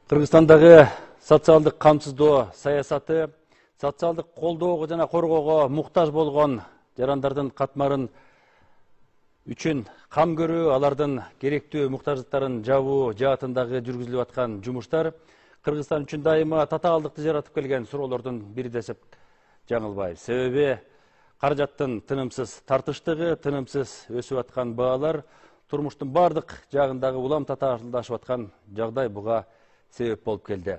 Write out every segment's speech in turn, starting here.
Кыргызстандагы социалдык камсыздоо саясаты социалдык колдоого жана коргоого муктаж болгон жарандардын катмарын үчүн кам көрүү, алардын керектүү муктаждыктарын жабуу жаатындагы жүргүзүлүп аткан жумуштар Кыргызстан үчүн дайыма татаалдыкты жаратып келген суроолордун бири десек жаңылбайбыз. Себеби каражаттын тынымсыз тартыштыгы, тынымсыз өсүп аткан баалар турмуштун бардык жагындагы улам татаалдашып аткан жагдай буга себеп болуп келди.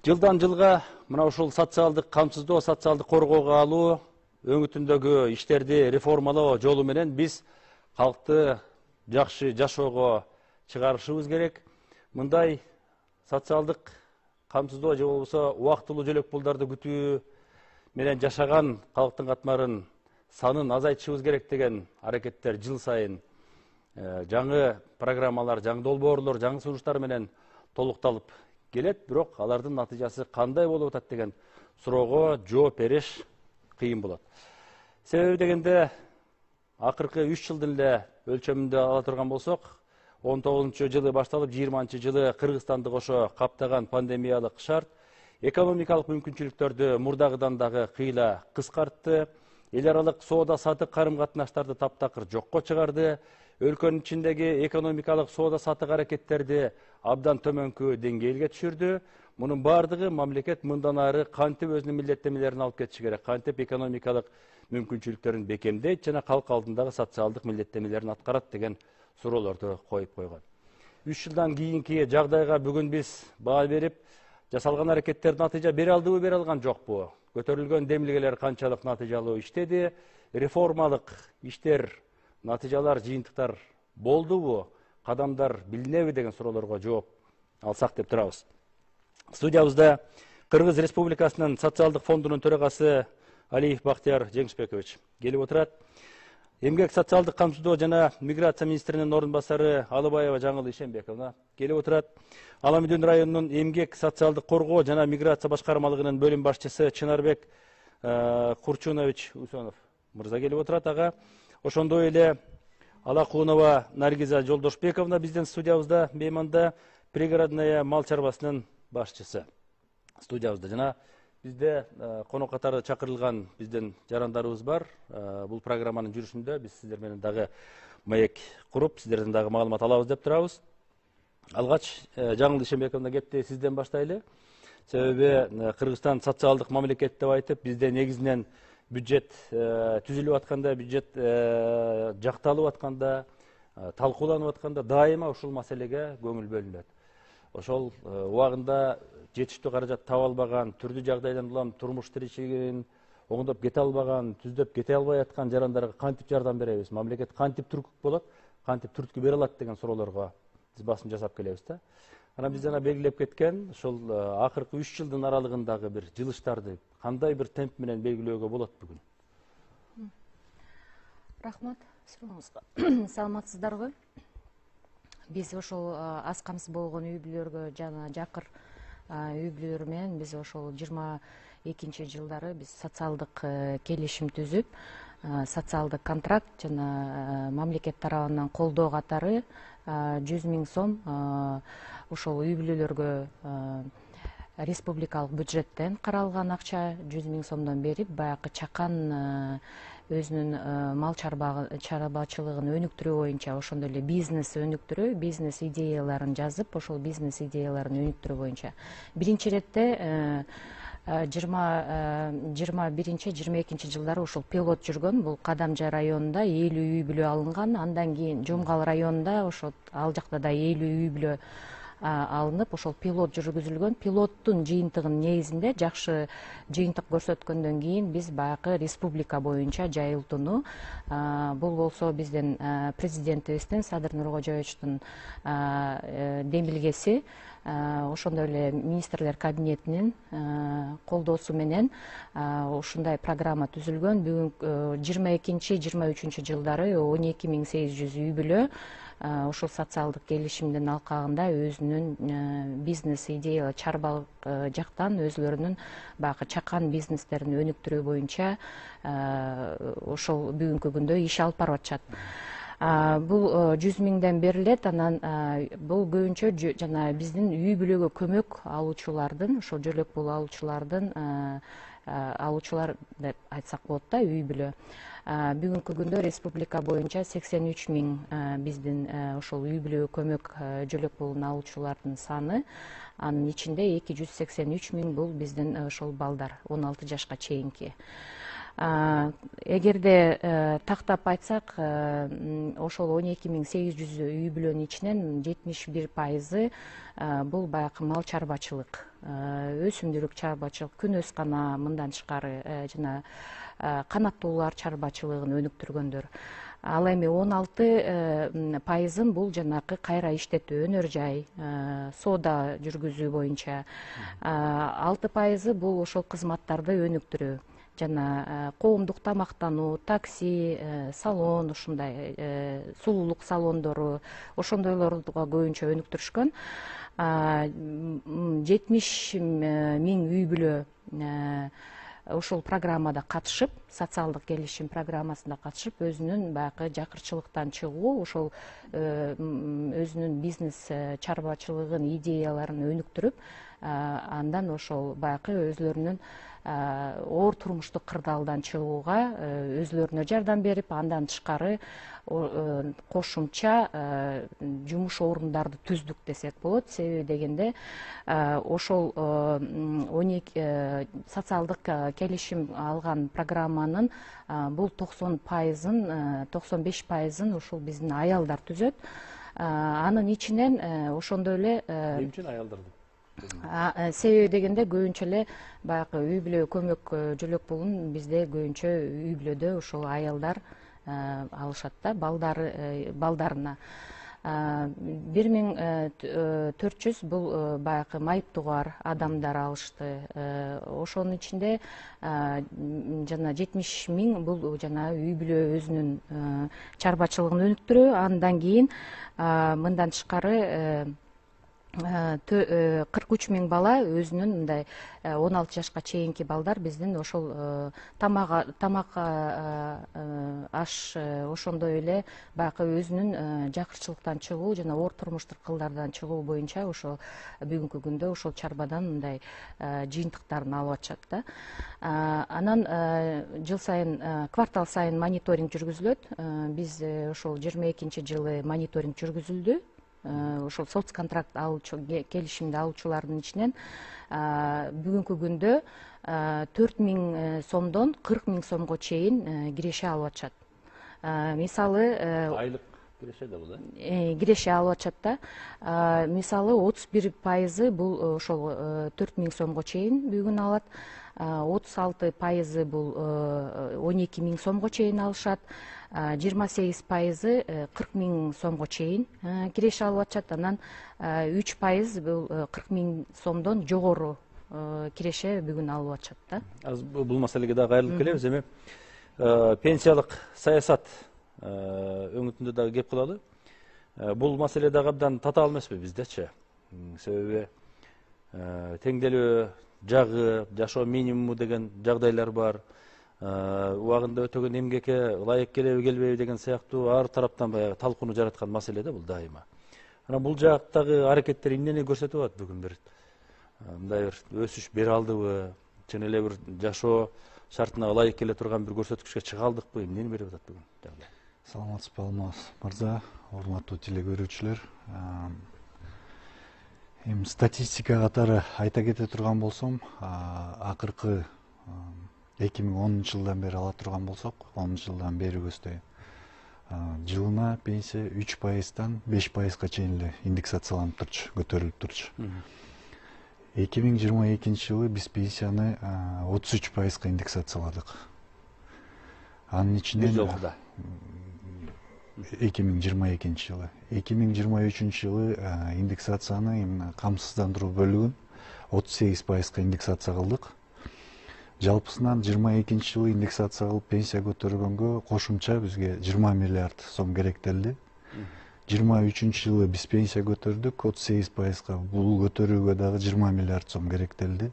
Жылдан жылга мына ушул социалдык камсыздоо, социалдык коргоого алуу өңүтүндөгү иштерди реформалоо жолу менен биз калкты жакшы жашоого чыгарышыбыз керек. Мындай социалдык камсыздоо же болбосо убактылуу жөлөк пулдарды күтүү менен жашаган калктын катмарын санын азайтышыбыз керек деген аракеттер жыл сайын жаңы программалар, жаңы долбоорлор, жаңы сунуштар менен толукталып келет, бирок алардын натыйжасы кандай болуп атат деген суроого жооп бериш кыйын болот. Себеби дегенде акыркы 3 жылдын эле өлчөмүндө ала турган болсок, 19-жылы башталып 20-жылы Кыргызстанды кошо каптаган пандемиялык шарт экономикалык мүмкүнчүлүктөрдү мурдагыдан дагы кыйла кыскартты, эл аралык соода сатык карым-катнаштарды таптакыр жокко чыгарды, өлкөнүн ичиндеги экономикалык соода сатык аракеттерди абдан төмөнкү деңгээлге түшүрдү. Мунун бардыгы мамлекет мындан ары кантип өзүнүн милдеттенмелерин алып кетиши керек, кантип экономикалык мүмкүнчүлүктөрүн бекемдейт жана калк алдындагы социалдык милдеттенмелерин аткарат деген суроолорду коюп койгон. 3 жылдан кийинки жагдайга бүгүн биз баа берип, жасалган аракеттер натыйжа бере алдыбы, бере алган жокпу? Көтөрүлгөн демилгелер канчалык натыйжалуу иштеди? Реформалык иштер, натыйжалар, жыйынтыктар болдубу? Кадамдар билинеби деген суроолорго жооп алсак деп турабыз. Студиябызда Кыргыз Республикасынын социалдык фондунун төрагасы Алиев Бактияр Жеңишбекович келип отурат. Эмгек социалдык камсыздоо жана миграция министринин орун басары Алыбаева Жаңыл Ишенбековна келип отурат. Ала Мүдүн районунун эмгек социалдык коргоо жана миграция башкармалыгынын бөлүм башчысы Чынарбек Курчунович Усонов мырза келип отурат. Ага ошондой эле Алакунова Наргиза Жолдошбековна биздин студиябызда мейманда, пригородная мал чарбасынын башчысы студиябызда. Жана бизде конок катары чакырылган биздин жарандарыбыз бар. Бул программанын жүрүшүндө биз сиздер менен дагы маек куруп, сиздерден дагы маалымат алабыз деп турабыз. Алгач Жаңыл Ишенбековна кепти сизден баштайлы. Себеби Кыргызстан социалдык мамлекет деп айтып, бизде негизинен бюджет түзүлүп атканда, бюджет жакталып атканда, талкууланып атканда дайыма ушул маселеге көңүл бөлүнөт. Ошол убагында жетиштүү каражат таба албаган, түрдүү жагдайдан улам турмуш тиричилигин оңдоп кете албаган, түздөп кете албай аткан жарандарга кантип жардам беребиз? Мамлекет кантип түрткү болот, кантип түрткү бере алат деген суроолорго биз басым жасап келебиз да. Анан биз жана белгилеп кеткен ошол акыркы 3 жылдын аралыгындагы бир жылыштарды кандай бир темп менен белгилөөгө болот бүгүн? Рахмат сурооңузга. Саламатсыздарбы? Биз ошол аз камсыз болгон үй бүлөлөргө жана жакыр үй бүлөлөр менен биз ошол 22-жылдары биз социалдык келишим түзүп, социалдык контракт жана мамлекет тарабынан колдоо катары 100 000 сом ошол үй бүлөлөргө республикалык бюджеттен каралган акча 100 000 сомдон берип, баягы чакан өзүнүн мал чарбачылыгын өнүктүрүү боюнча, ошондой эле бизнес өнүктүрүү, бизнес идеяларын жазып, ошол бизнес идеяларын өнүктүрүү боюнча биринчи иретте 21-22 жылдары ушул пилот жүргөн. Бул Кадамжа районунда 50 үй бүлө алынган, андан кийин Жумгал районунда ошол ал жакта да 50 үй бүлө алынып, ошол пилот жүргүзүлгөн. Пилоттун жыйынтыгынын негизинде жакшы жыйынтык көрсөткөндөн кийин биз баягы республика боюнча жайылтууну, бул болсо биздин президентибиздин Садыр Нуркожоевичтин демилгеси, ошондой эле министрлер кабинетинин колдоосу менен ушундай программа түзүлгөн. Бүгүн 22-23 жылдары 12.800 үй бүлө ушул социалдык келишимдин алкагында өзүнүн бизнес идея чарбалык жактан өзлөрүнүн баягы чакан бизнестерин өнүктүрүү боюнча ошол бүгүнкү күндө иш алып барып атышат. Бул 100 миңден берилет. Анан бул көбүнчө жана биздин үй бүлөгө көмөк алуучулардын, ошо жөлөк пул алуучулардын алуучулар деп айтсак болот да, үй бүлө. Бүгүнкү күндө республика боюнча 83 миң биздин ошол үй бүлөгө көмөк жөлөк пулун алуучулардын саны. Анын ичинде 283 миң бул биздин ошол балдар 16 жашка чейинки. Эгерде тактап айтсак, ошол 12.800 үй бүлөнүн ичинен 71% бул баягы мал чарбачылык, өсүмдүрүк чарбачылык, күн өскана, мындан тышкары жана канаттуулар чарбачылыгын өнүктүргөндөр. Ал эми 16% бул жанакы кайра иштетүү, өнөр жай, соода жүргүзүү боюнча. 6% бул ошол кызматтарды өнүктүрүү. Жана коомдук тамактануу, такси, салон, ушундай сулуулук салондору, ошондойлорго көбүнчө өнүктүрүшкөн. 70 миң үй бүлө ошол программада катышып, социалдык келишим программасында катышып, өзүнүн баягы жакырчылыктан чыгуу, ошол өзүнүн бизнес чарбачылыгын, идеяларын өнүктүрүп, андан ошол баягы өзлөрүнүн оор турмуштук кырдаалдан чыгууга өзлөрүнө жардам берип, андан тышкары кошумча жумуш орундарды түздүк десек болот. Себеби дегенде ошол 12 социалдык келишим алган программанын бул 90%, 95%-ын ошол биздин аялдар түзөт. Анын ичинен ошондой эле эмне үчүн аялдарды? Себеби дегенде көбүнчө эле баягы үй бүлө көмөк жөлөк пулун бизде көбүнчө үй бүлөдө ошол аялдар алышат да, балдарына. 1400 бул баягы майыптуугар адамдар алышты. Ошонун ичинде жана 70 миң бул жана үй бүлө өзүнүн чарбачылыгын өнүктүрүү. Андан кийин мындан тышкары 43 миң бала өзүнүн мындай 16 жашка чейинки балдар биздин ошол тамак аш, ошондой эле баягы өзүнүн жакырчылыктан чыгуу жана оор турмуштук кылдардан чыгуу боюнча ошол бүгүнкү күндө ошол чарбадан мындай жыйынтыктарын алып атышат да. Анан жыл сайын, квартал сайын мониторинг жүргүзүлөт. Биз ошол 22-жылы мониторинг жүргүзүлдү. Ошол соцконтракт алуучу, келишимди алуучулардын ичинен бүгүнкү күндө 4 миң сомдон 40 миң сомго чейин киреше алып атышат. Мисалы Айлык киреше да бул, киреше алып атышат да. Мисалы 31% бул ошол 4 миң сомго чейин бүгүн алат. 36% бул 12 миң сомго чейин алышат. 28% 40 миң сомго чейин киреше алып атышат. Анан 3% бул 40 миң сомдон жогору киреше бүгүн алып атышат да. Бул маселеге дагы кайрылып келебиз. Эми пенсиялык саясат өңүтүндө дагы кеп кылалы. Бул маселе дагы абдан татаал эмеспи биздечи? Себеби теңделүү жагы, жашоо минимуму деген жагдайлар бар. Убагында өтөгөн эмгекке ылайык келеби келбеби деген сыяктуу ар тараптан баягы талкууну жараткан маселе да бул дайыма. Анан бул жактагы аракеттер эмнени көрсөтүп атат бүгүн? Бир мындай бир өсүш бере алдыбы? Чын эле бир жашоо шартына ылайык келе турган бир көрсөткүчкө чыга алдыкпы? Эмнени берип атат бүгүн жагдай? Саламатсызбы Алмаз мырза, урматтуу телекөрүүчүлөр. Эми статистика катары айта кете турган болсом, акыркы 2010 жылдан бери ала турган болсок, 10 жылдан берибизде жылына пенсия 3%-тан 5%-га чейин эле индексацияланып турчу, көтөрүлүп турчу. 2022 жылы биз пенсияны 33%-га индексацияладык. Анын ичинен 2022 жылы. 2023 жылы индексацияны именно камсыздандыруу бөлүгүн 38%-га индексация кылдык. Жалпысынан 22 жылы индексация кылып пенсия көтөргөнгө кошумча бизге 20 миллиард сом керектелди. 23 жылы биз пенсия көтөрдүк, 38%-га бул көтөрүүгө дагы 20 миллиард сом керектелди.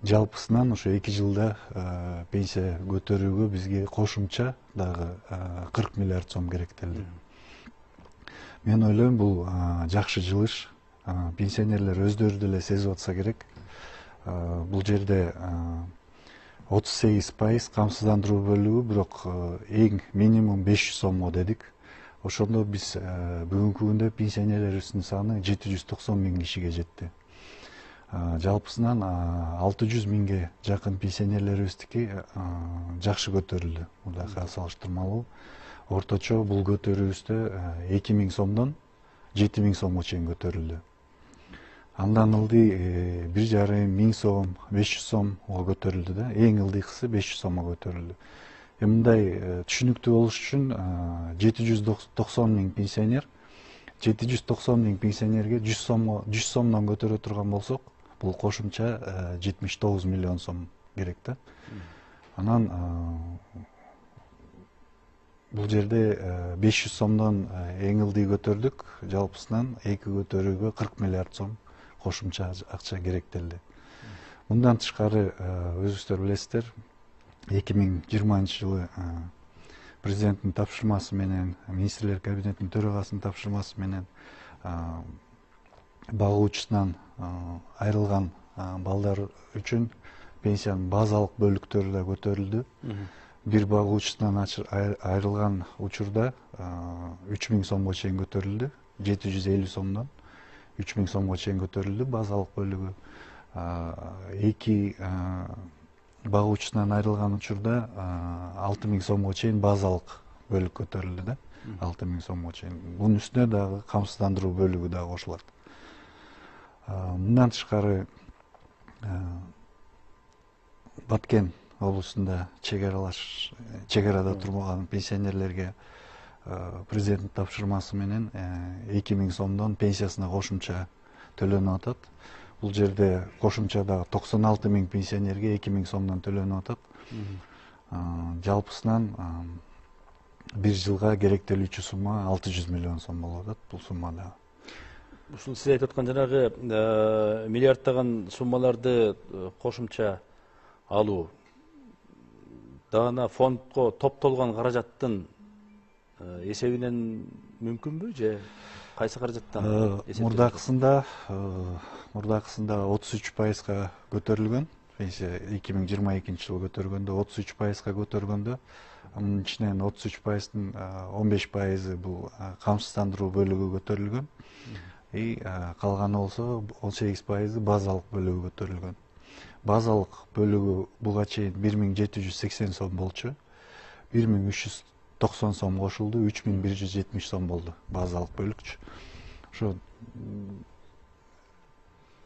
жалпысынан ошо 2 жылда пенсия көтөрүүгө бизге кошумча дагы 40 миллиард сом керектелди. Мен ойлойм, бул жакшы жылыш. Пенсионерлер өздөрү деле сезип атса керек. Бул жерде 38% камсыздандыруу бөлүгү, бирок эң минимум 500 сомго дедик. Ошондо биз бүгүнкү күндө пенсионерлерибиздин саны 790 миң кишиге жетти. Жалпысынан 600 миңге жакын пенсионерлерибиздики жакшы көтөрүлдү. Мурдакыга салыштырмалуу. Орточо бул көтөрүүбүздө 2 миң сомдон 7 миң сомго чейин көтөрүлдү. Андан ылдый 1,5 миң сом, 500 сомго көтөрүлдү да. Эң ылдыйкысы 500 сомго көтөрүлдү. Мындай түшүнүктүү болуш үчүн 790 миң пенсионер, 790 миң пенсионерге 100 сомдон көтөрө турган болсок, бул кошумча 79 миллион сом керек да. Анан бул жерде 500 сомдон эң ылдый көтөрдүк, жалпысынан 2 көтөрүүгө 40 миллиард сом кошумча акча керектелди. Мындан тышкары өзүңүздөр билесиздер, 2020 жылы президенттин тапшырмасы менен, министрлер кабинетинин төрагасынын тапшырмасы менен багуучусунан айрылган балдар үчүн пенсиянын базалык бөлүктөрү да көтөрүлдү. Бир багуучусунан айрылган учурда 3 миң сомго чейин көтөрүлдү. 750 сомдон 3 миң сомго чейин көтөрүлдү базалык бөлүгү. 2 багуучусунан айрылган учурда 6 миң сомго чейин базалык бөлүк көтөрүлдү да. 6 миң сомго чейин. Бунун үстүнө дагы камсыздандыруу бөлүгү дагы кошулат. Мындан тышкары Баткен облусунда чегарада турмаган пенсионерлерге президенттин тапшырмасы менен 2 миң сомдон пенсиясына кошумча төлөнүп атат. Бул жерде кошумча дагы 96 миң пенсионерге 2 миң сомдон төлөнүп атат. Жалпысынан бир жылга керектелүүчү сумма 600 миллион сом болуп атат. Бул сумма да. Ушул сиз айтып аткан жанагы миллиарддаган суммаларды кошумча алуу даана фондко топтолгон каражаттын эсебинен мүмкүнбү же кайсы каражаттан? Мурдакысында 33%га көтөрүлгөн. Пенсия 2022 жылы көтөргөндө 33%га көтөргөндө, анын ичинен 33%дын 15% бул камсыздандыруу бөлүгү көтөрүлгөн. Калганы болсо 18% базалык бөлүгү көтөрүлгөн. Базалык бөлүгү буга чейин 1780 сом болчу. 1390 сом кошулду, 3170 сом болду базалык бөлүкчү. Ошо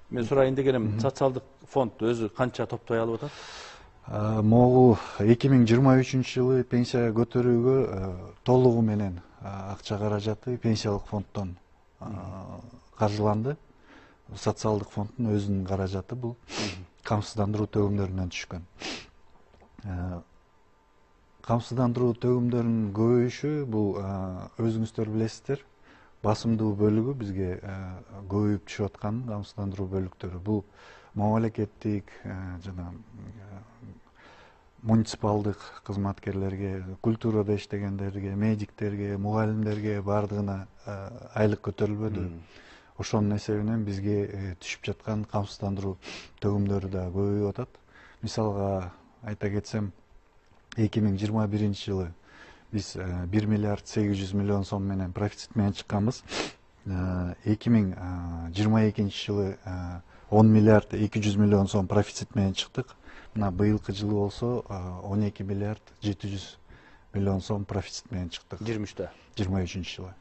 мен сурайын дегеним, социалдык фонд өзү канча топтой алып атат? Могу 2023 жылы пенсия көтөрүүгө толугу менен акча каражаты пенсиялык фонддон каржыланды. Социалдык фонддун өзүнүн каражаты бул камсыздандыруу төгүмдөрүнөн түшкөн. Камсыздандыруу төгүмдөрүнүн көбөйүшү бул өзүңүздөр билесиздер, басымдуу бөлүгү бизге көбөйүп түшүп аткан камсыздандыруу бөлүктөрү. Бул мамлекеттик жана муниципалдык кызматкерлерге, культурада иштегендерге, медиктерге, мугалимдерге бардыгына айлык көтөрүлбөдү. Ошонун эсебинен бизге түшүп жаткан камсыздандыруу төгүмдөрү да көбөйүп атат. Мисалга айта кетсем, 2021 жылы биз 1 миллиард 800 миллион сом менен профицит менен чыкканбыз. 2022 жылы 10 миллиард 200 миллион сом профицит менен чыктык. Мына быйылкы жылы болсо 12 миллиард 700 миллион сом профицит менен чыктык. 23 жылы.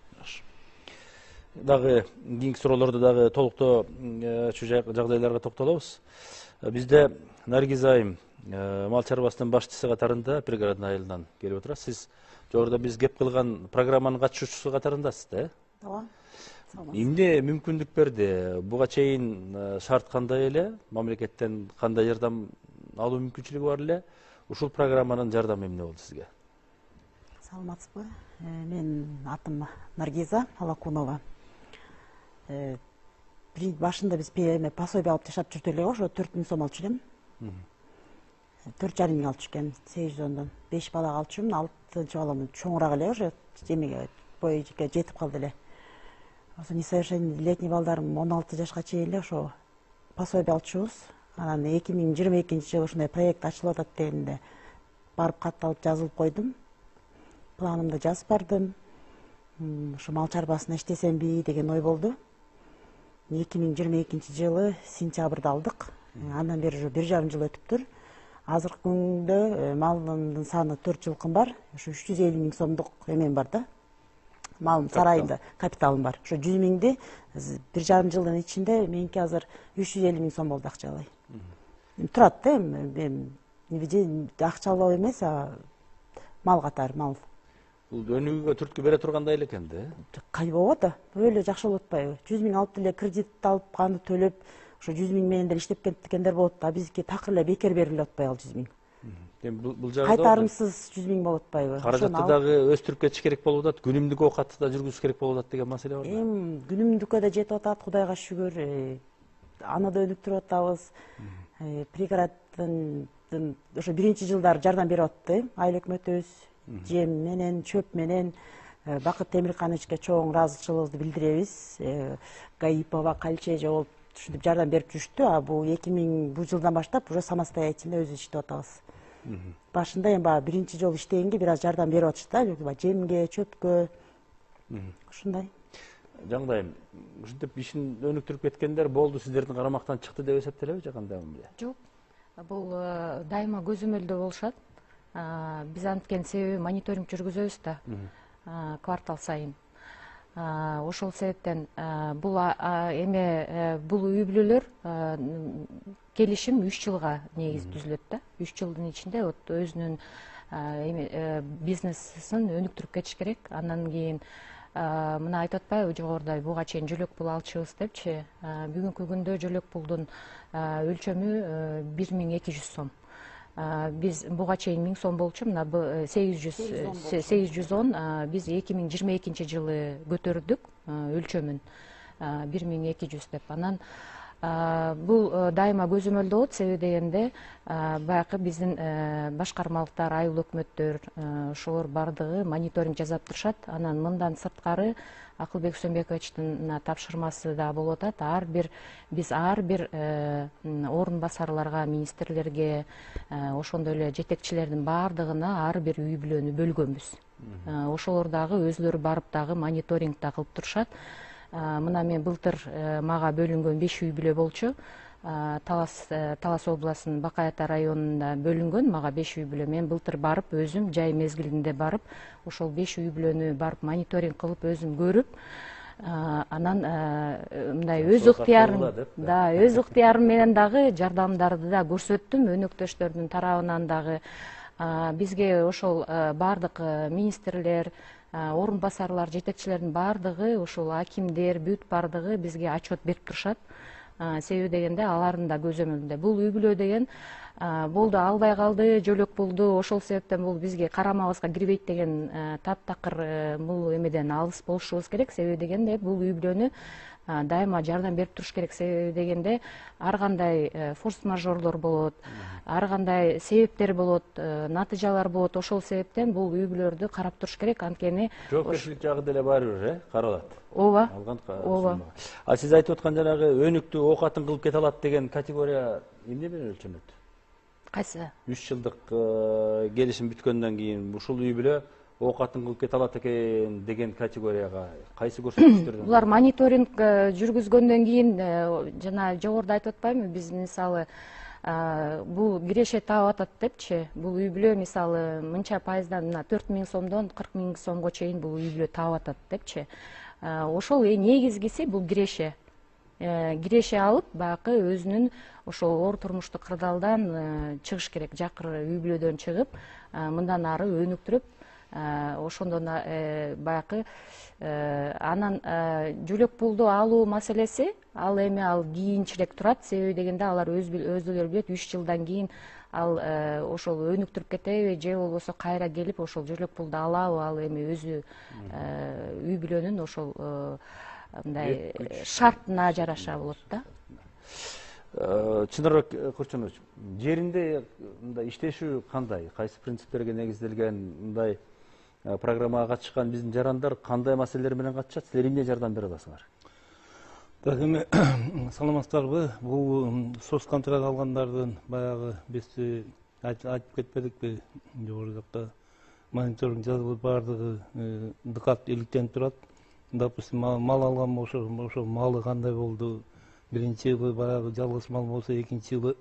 Дагы кийинки суроолордо дагы толуктоо ушу жагдайларга токтолобуз. Бизде Наргиз айым мал чарбасынын башчысы катарында пригородный айылынан келип отурат. Сиз жогоруда биз кеп кылган программанын катышуучусу катарындасыз да, э? Ооба. Эмне мүмкүндүк берди? Буга чейин шарт кандай эле? Мамлекеттен кандай жардам алуу мүмкүнчүлүгү бар эле? Ушул программанын жардамы эмне болду сизге? Саламатсызбы? Мен атым Наргиза Алакунова. Башында биз пособие алып жашап жүрдүк эле, ошо 4000 сом алчу элем. 4,5 алчу экен 810дон. 5 бала алчумун, 6-чы балам чоңураак эле уже жемеге бою жетип калды эле. Ошо несовершеннолетний балдарым 16 жашка чейин эле ошо пособие алчубуз. Анан 2022-жылы ушундай проект ачылып атат дегенде барып кат алып жазылып койдум. Планымды жазып бардым. Ошо мал чарбасына иштесемби деген ой болду. 2022-жылы сентябрда алдык. Андан бери уже 1,5 жыл өтүптүр. Азыркы күндө малымдын саны 4 жылкым бар. Ошо 350 миң сомдук эмем бар да. Малым сарайында капиталым бар. Ошо 100 миңди 1,5 жылдын ичинде меники азыр 350 миң сом болду акчалай. Турат да эми акчалуу эмес, мал катары мал. Бул өнүгүүгө түрткү бере тургандай эле экен да. Кайбоо да, өлө жакшы болуп атпайбы? 100 миң алып деле кредит алып каны төлөп, ошо 100 миң менен деле иштеп кеткендер болот да. Бизге такыр эле бекер берилип атпай ал 100 миң. Эми бул жагда кайтарымсыз 100 миң болуп атпайбы? каражатты дагы өстүрүп кетиш керек болуп атат, күнүмдүк оокатты да жүргүзүш керек болуп атат деген маселе бар. Эми күнүмдүккө да жетип атат, Кудайга шүгүр. Аны да өнүктүрүп атабыз. Пригороддон ошо 1-жылдары жардам берип атты. Айыл өкмөтүбүз жем менен, чөп менен Бакыт Темиркановичке чоң ыраазычылыгыбызды билдиребиз. Гаипова, Кальчежа болуп ушинтип жардам берип жүрүштү. А бул 2000 бул жылдан баштап уже самостоятельно өзүбүз иштеп атабыз. Башында эми баягы 1-жолу иштегенге бир аз жардам берип атышты да, жемге, чөпкө. Ушундай. Жагдайым, ушинтип ишин өнүктүрүп кеткендер болду, сиздердин карамактан чыкты деп эсептелеби же кандай эмне? Жок. Бул дайыма көзөмөлдө болушат. Биз анткени себеби мониторинг жүргүзөбүз да. Квартал сайын. Ошол себептен бул эме бул үй бүлөлөр келишим 3 жылга негиз түзүлөт да. 3 жылдын ичинде өзүнүн бизнесин өнүктүрүп кетиш керек. Андан кийин мына айтып атпайбы жогоруда буга чейин жөлөк пул алчыбыз депчи. Бүгүнкү күндө жөлөк пулдун өлчөмү 1200 сом. Биз буга чейин 1000 сом болчу, мына 810 биз 2022-жылы көтөрдүк өлчөмүн 1200 деп. Анан бул дайыма көзөмөлдө болот, себеби дегенде баягы биздин башкармалыктар, айыл өкмөттөр ошолор бардыгы мониторинг жасап турушат. Анан мындан сырткары Акылбек Сөмбековичтин тапшырмасы да болуп атат. Биз ар бир орун басарларга, министрлерге, ошондой эле жетекчилердин бардыгына ар бир үй бүлөнү бөлгөнбүз. Ошолор дагы өзлөрү барып дагы мониторинг да кылып турушат. Мына мен былтыр мага бөлүнгөн 5 үй бүлө болчу. Талас областынын Бакай Ата районунда бөлүнгөн мага 5 үй бүлө. Мен былтыр барып өзүм жай мезгилинде барып ошол 5 үй бүлөнү барып мониторинг кылып өзүм көрүп, анан мындай өз ыктыярым менен дагы жардамдарды да көрсөттүм. Өнөктөштөрдүн тарабынан дагы бизге ошол бардык министрлер, орун басарлар, жетекчилердин бардыгы, ошол акимдер, бүт бардыгы бизге отчет берип турушат. Себеби дегенде алардын да көзөмөлүндө бул үй бүлө деген болду, албай калды, жөлөк болду, ошол себептен бул бизге карамабызга кирбейт деген таптакыр бул эмеден алыс болушубуз керек. Себеби дегенде бул үй бүлөнү дайыма жардам берип туруш керек. Себеби дегенде ар кандай форс-мажорлор болот, ар кандай себептер болот, натыйжалар болот. Ошол себептен бул үй бүлөлөрдү карап туруш керек. Анткени жоопкерчилик жагы деле баары бир каралат. Ооба. Ооба. Сиз айтып аткан жанагы өнүктүү оокатын кылып кете алат деген категория эмне менен өлчөнөт? Кайсы? 3 жылдык келишим бүткөндөн кийин ушул үй бүлө оокатын кылып кете алат экен деген категорияга кайсы көрсөткүчтөрдөн? Булар мониторинг жүргүзгөндөн кийин жана жогоруда айтып атпаймынбы, биз мисалы бул киреше таап атат депчи. Бул үй бүлө мисалы мынча пайыздан 4 миң сомдон 40 миң сомго чейин бул үй бүлө таап атат депчи. Ошол негизгиси бул киреше. Киреше алып, баягы өзүнүн ошол оор турмуштук кырдаалдан чыгыш керек, жакыр үй бүлөдөн чыгып, мындан ары өнүктүрүп, ошондон баягы анан жөлөк пулду алуу маселеси ал эми ал кийинчерээк турат. Себеби дегенде алар өздөрү билет 3 жылдан кийин ал ошол өнүктүрүп кетеби же болбосо кайра келип ошол жөлөк пулду алабы, ал эми өзү үй бүлөнүн ошол мындай шартына жараша болот да. Чынарбек Курчунович, жеринде мындай иштешүү кандай? Кайсы принциптерге негизделген мындай программага катышкан биздин жарандар кандай маселелер менен катышат? Силер эмне жардам бере аласыңар? Так эми саламатсыздарбы? Бул соцконтракт алгандардын баягы биз айтып кетпедикпи? Жогору жакта мониторинг жазылып баардыгы дыкат иликтенип турат. Допустим, мал алган болсо, ошо малы кандай болду? Биринчи жылы баягы жалгыз мал болсо, экинчи жылы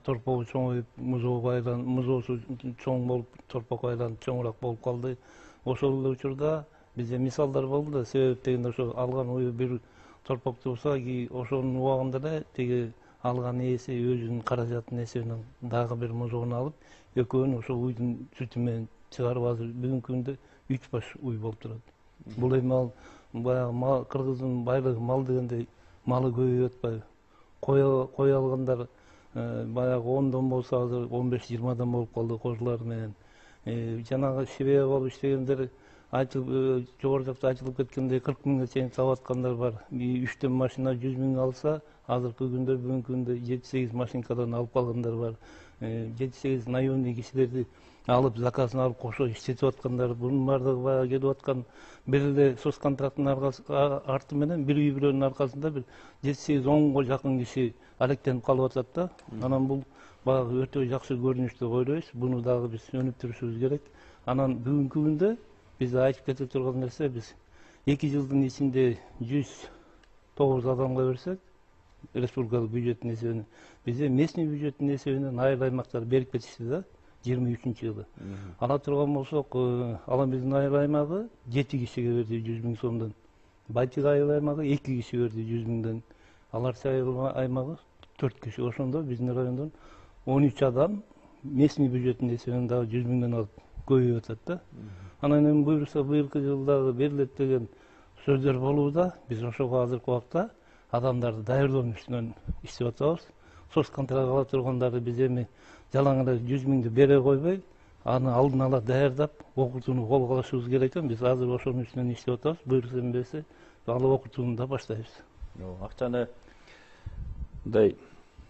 торпогу чоңоюп, музоосу чоң болуп, торпокко айланып чоңураак болуп калды. Ошол эле учурда бизде мисалдар болду да, себеп дегенде ошо алган ою бир торпок турса, ошонун убагында эле тиги алган ээси өзүнүн каражатынын эсебинен дагы бир музоону алып, экөөнү ошо уйдун сүтү менен чыгарып азыр бүгүнкү күндө 3 баш уй болуп турат. Бул эми ал баягы кыргыздын байлыгы мал дегенде малы көбөйүп атпайбы? Кой алгандар баягы 10дон болсо азыр 15-20дан болуп калды кожулар менен. Жанагы шибе болуп иштегендер жогору жакта айтылып кеткендей 40 миңге чейин сабап аткандар бар. 3 машина 100 миң алса, азыркы күндө бүгүнкү күндө 7-8 машинкадан алып калгандар бар. 7-8 наемный кишилерди алып, заказын алып кошо иштетип аткандар. Бунун баардыгы баягы келип аткан бир эле соцконтракттын арты менен бир үй бүлөнүн аркасында бир 7-8-10го жакын киши алектенип калып атат да. Анан бул баягы өтө жакшы көрүнүш деп ойлойбуз. Буну дагы биз өнүктүрүшүбүз керек. Анан бүгүнкү күндө биз айтып кете турган нерсе, биз 2 жылдын ичинде 109 адамга берсек, республикалык бюджеттин эсебинен, бизде местный бюджеттин эсебинен айыл аймактар берип кетишти да, 23-жылы. Ала турган болсок, ала биздин айыл аймагы 7 кишиге берди 100 миң сомдон. Байтик айыл аймагы 2 киши берди 100 миңден. Аларчы айыл аймагы 4 киши. Ошондо биздин райондон 13 адам местный бюджеттин эсебинен дагы 100 миңден алып көбөйүп атат да. Анан эми буюрса быйылкы жылдагы берилет деген сөздөр болууда. Биз ошого азыркы убакта адамдарды даярдоо үстүнөн иштеп атабыз. Соцконтракт ала тургандарды биз эми жалаң эле 100 миңди бере койбой, аны алдын ала даярдап, окутууну колго алышыбыз керек экен. Биз азыр ошонун үстүнөн иштеп атабыз. Буюрса эмесе, ал окутууну да баштайбыз. Акчаны мындай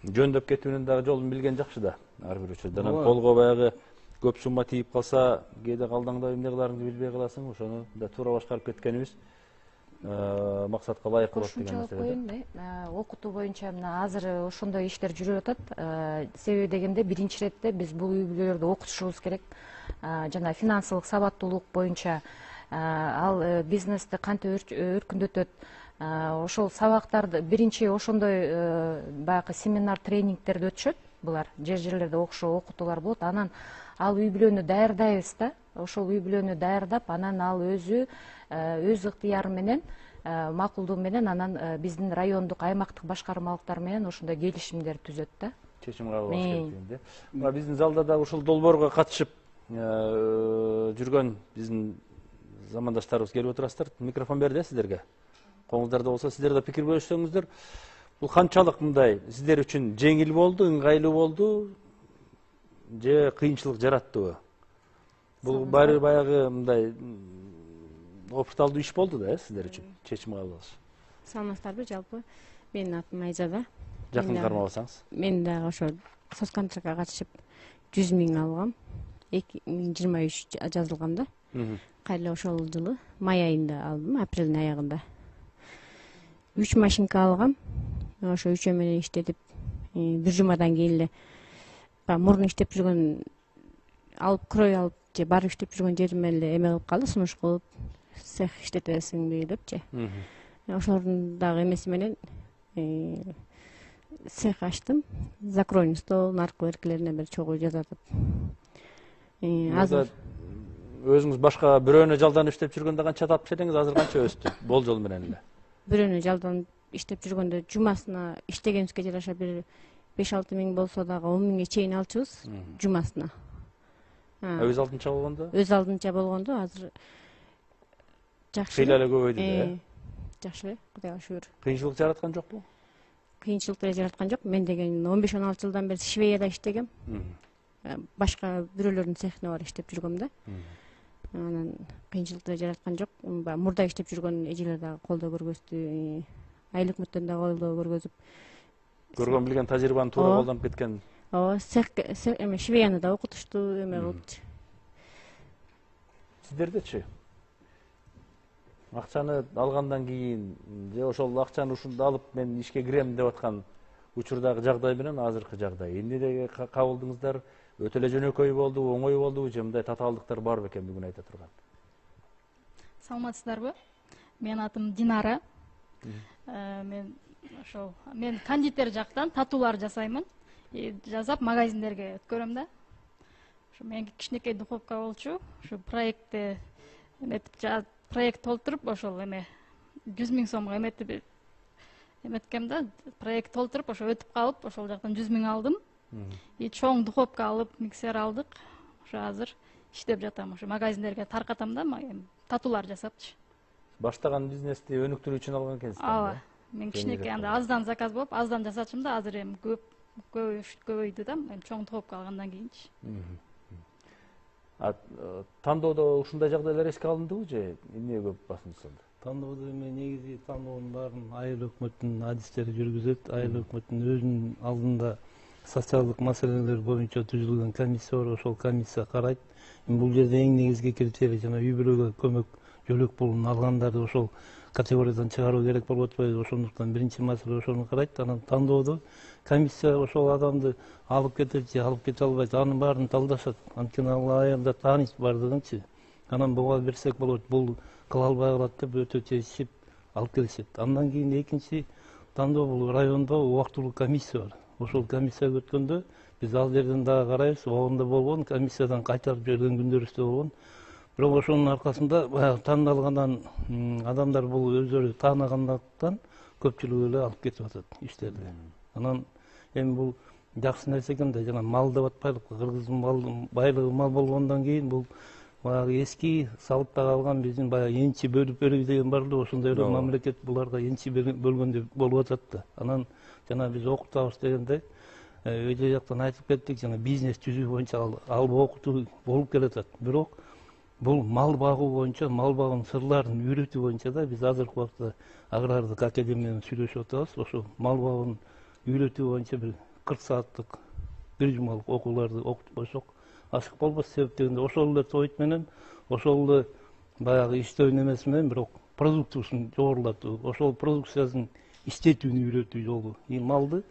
жөндөп кетүүнүн дагы жолун билген жакшы да, ар бир учурда. Колго баягы көп сумма тийип калса, кээде калдаңдап эмне кыларыңды билбей каласың. Ошону да туура башкарып кеткенибиз максатка ылайык болот деген нерсе. Коюн, окутуу боюнча мына азыр ошондой иштер жүрүп атат. Себеби дегенде биринчи иретте биз бул үй бүлөлөрдү окутушубуз керек. Жана финансылык сабаттуулук боюнча ал бизнести кантип өркүндөтөт. Ошол сабактарды биринчи ошондой баягы семинар тренингтерди өтүшөт. Булар жерлерде окутуулар болот. Анан ал үй бүлөнү даярдайбыз да. Ошол үй бүлөнү даярдап, анан ал өз ыктыяры менен, макулдугу менен анан биздин райондук, аймактык башкармалыктар менен ошондой келишимдер түзөт да. Чечим кабыл алыш керек дегенде. Биздин залда да ушул долбоорго катышып жүргөн биздин замандаштарыбыз келип отурасыздар. Микрофон берди сиздерге. Колуңуздарда болсо сиздер да пикир бөлүшсөңүздөр. Бул канчалык мындай сиздер үчүн жеңил болду, ыңгайлуу болду же кыйынчылык жараттыбы? Бул баягы мындай опыталдуу иш болду да, сиздер үчүн чечим кабыл алыш. Саламатсыздарбы, жалпы менин атым Айзада. Жакын кармабасаңыз. Мен дагы ошо соцконтрактка катышып 100 миң алгам. 2023 жазылган да. Кайра ошол жылы май айында алдым, апрелдин аягында. 3 машинка алгам. Ошо үчөө менен иштетип, бир жумадан кийин эле мурун иштеп жүргөн алып крой алып же барып иштеп жүргөн жериме эле эме кылып калды, сунуш кылып, цех иштетесиңби депчи. Ошолордун дагы эмеси менен цех ачтым. Закройный стол, наркы эркелерине бир чогуу жазат. Азыр өзүңүз башка бирөөнө жалданып иштеп жүргөндө канча тапчу элеңиз, азыр канча өстү? Болжол менен эле. Бирөөнө жалданып иштеп жүргөндө жумасына иштегенибизге жараша бир 5-6 миң болсо дагы 10 миңге чейин алчубуз жумасына. Өз алдынча болгондо? Өз алдынча болгондо азыр жакшы. Кыйла эле көбөйдү да. Жакшы эле, Кудайга шүгүр. Кыйынчылык жараткан жокпу? Кыйынчылык деле жараткан жок. Мен деген 15-16 жылдан бери Швейяда иштегем. Башка бирөөлөрдүн цехине барып иштеп жүргөм да. Анан кыйынчылык деле жараткан жок. Мурда иштеп жүргөн эжелер дагы колдоо көргөздү. Айлык мөттөн дагы колдоо көргөзүп, Көргөн билген тажрыйбаны туура колдонуп кеткен. ооба эме швеянада окутуштуу эме болупту. Сиздердечи? Акчаны алгандан кийин же ошол акчаны ушунда алып мен ишке кирем деп аткан учурдагы жагдай менен азыркы жагдай эмнеге кабылдыңыздар? Өтө эле жөнөкөй болдубу, оңой болдубу же мындай татаалдыктар барбы экен бүгүн айта турган? Саламатсыздарбы? Менин атым Динара. Мен кондитер жактан татуулар жасаймын. Жасап магазиндерге өткөрөм да. Ошо менин кичинекей духовка болчу. Ошо проектти проект толтуруп ошол 100 000 сомго эметкем да. Проект толтуруп ошо өтүп калып, ошол жактан 100 000 алдым. Чоң духовка алып, миксер алдык. Ошо азыр иштеп жатам. Ошо магазиндерге таркатам да, татуулар жасапчы. Баштаган бизнести өнүктүрүү үчүн алган экенсиз. Ооба. Мен кичинекей анда аздан заказ болуп, аздан жасачым да, азыр эми көбөйдү да, чоң духовка алгандан кийинчи. Тандоодо ушундай жагдайлар эске алындыбы же эмне көп басымдуу болду? Тандоодо эми негизи тандоонун баарын айыл өкмөттүнүн адистери жүргүзөт. Айыл өкмөттүнүн өзүнүн алдында социалдык маселелер боюнча түзүлгөн комиссия бар, ошол комиссия карайт. Бул жерде эң негизги критерий жана үй-бүлөгө көмөк жөлөк пулун алгандарды ошол категориядан чыгаруу керек болуп атпайбы? Ошондуктан биринчи маселе ошону карайт. Анан тандоодо комиссия ошол адамды алып кетет же алып кете албайт, анын баарын талдашат. Анткени ал аялда тааныш бардыгынчы. Анан буга берсек болот, бул кыла албай калат деп өтө чечип алып келишет. Андан кийин экинчи тандоо бул райондо убактылуу комиссия бар. Ошол комиссияга өткөндө биз ал жерден дагы карайбыз, обондо болгон, комиссиядан кайтарып жиберген күндөрүбүз да болгон. Бирок ошонун аркасында баягы тандалгандан адамдар бул өздөрү таанагандыктан көпчүлүгү эле алып кетип атат иштерди. Анан эми бул жакшы нерсе экен да, жана мал деп атпайлык, кыргыздын байлыгы мал болгондон кийин бул баягы эски салыпта калган биздин баягы энчи бөлүп берүү деген бар да, ошондой эле мамлекет буларга энчи бөлгөндөй болуп атат да. Анан жана биз окутабыз дегенде өйдө жактан айтып кеттик, жана бизнес түзүү боюнча ал окутуу болуп келатат. Бирок бул мал багуу боюнча, мал багуунун сырларын үйрөтүү боюнча да биз азыркы убакта агрардык академия менен сүйлөшүп атабыз. Ошо мал багуун үйрөтүү боюнча бир 40 сааттык бир жумалык окууларды окутуп койсок ашык болбос. Себеп дегенде ошол эле тоyut менен, ошол эле баягы иштөө немеси менен бирок продукциясын жогорулатуу, ошол продукциясын иштетүүнү үйрөтүү жолу. Малды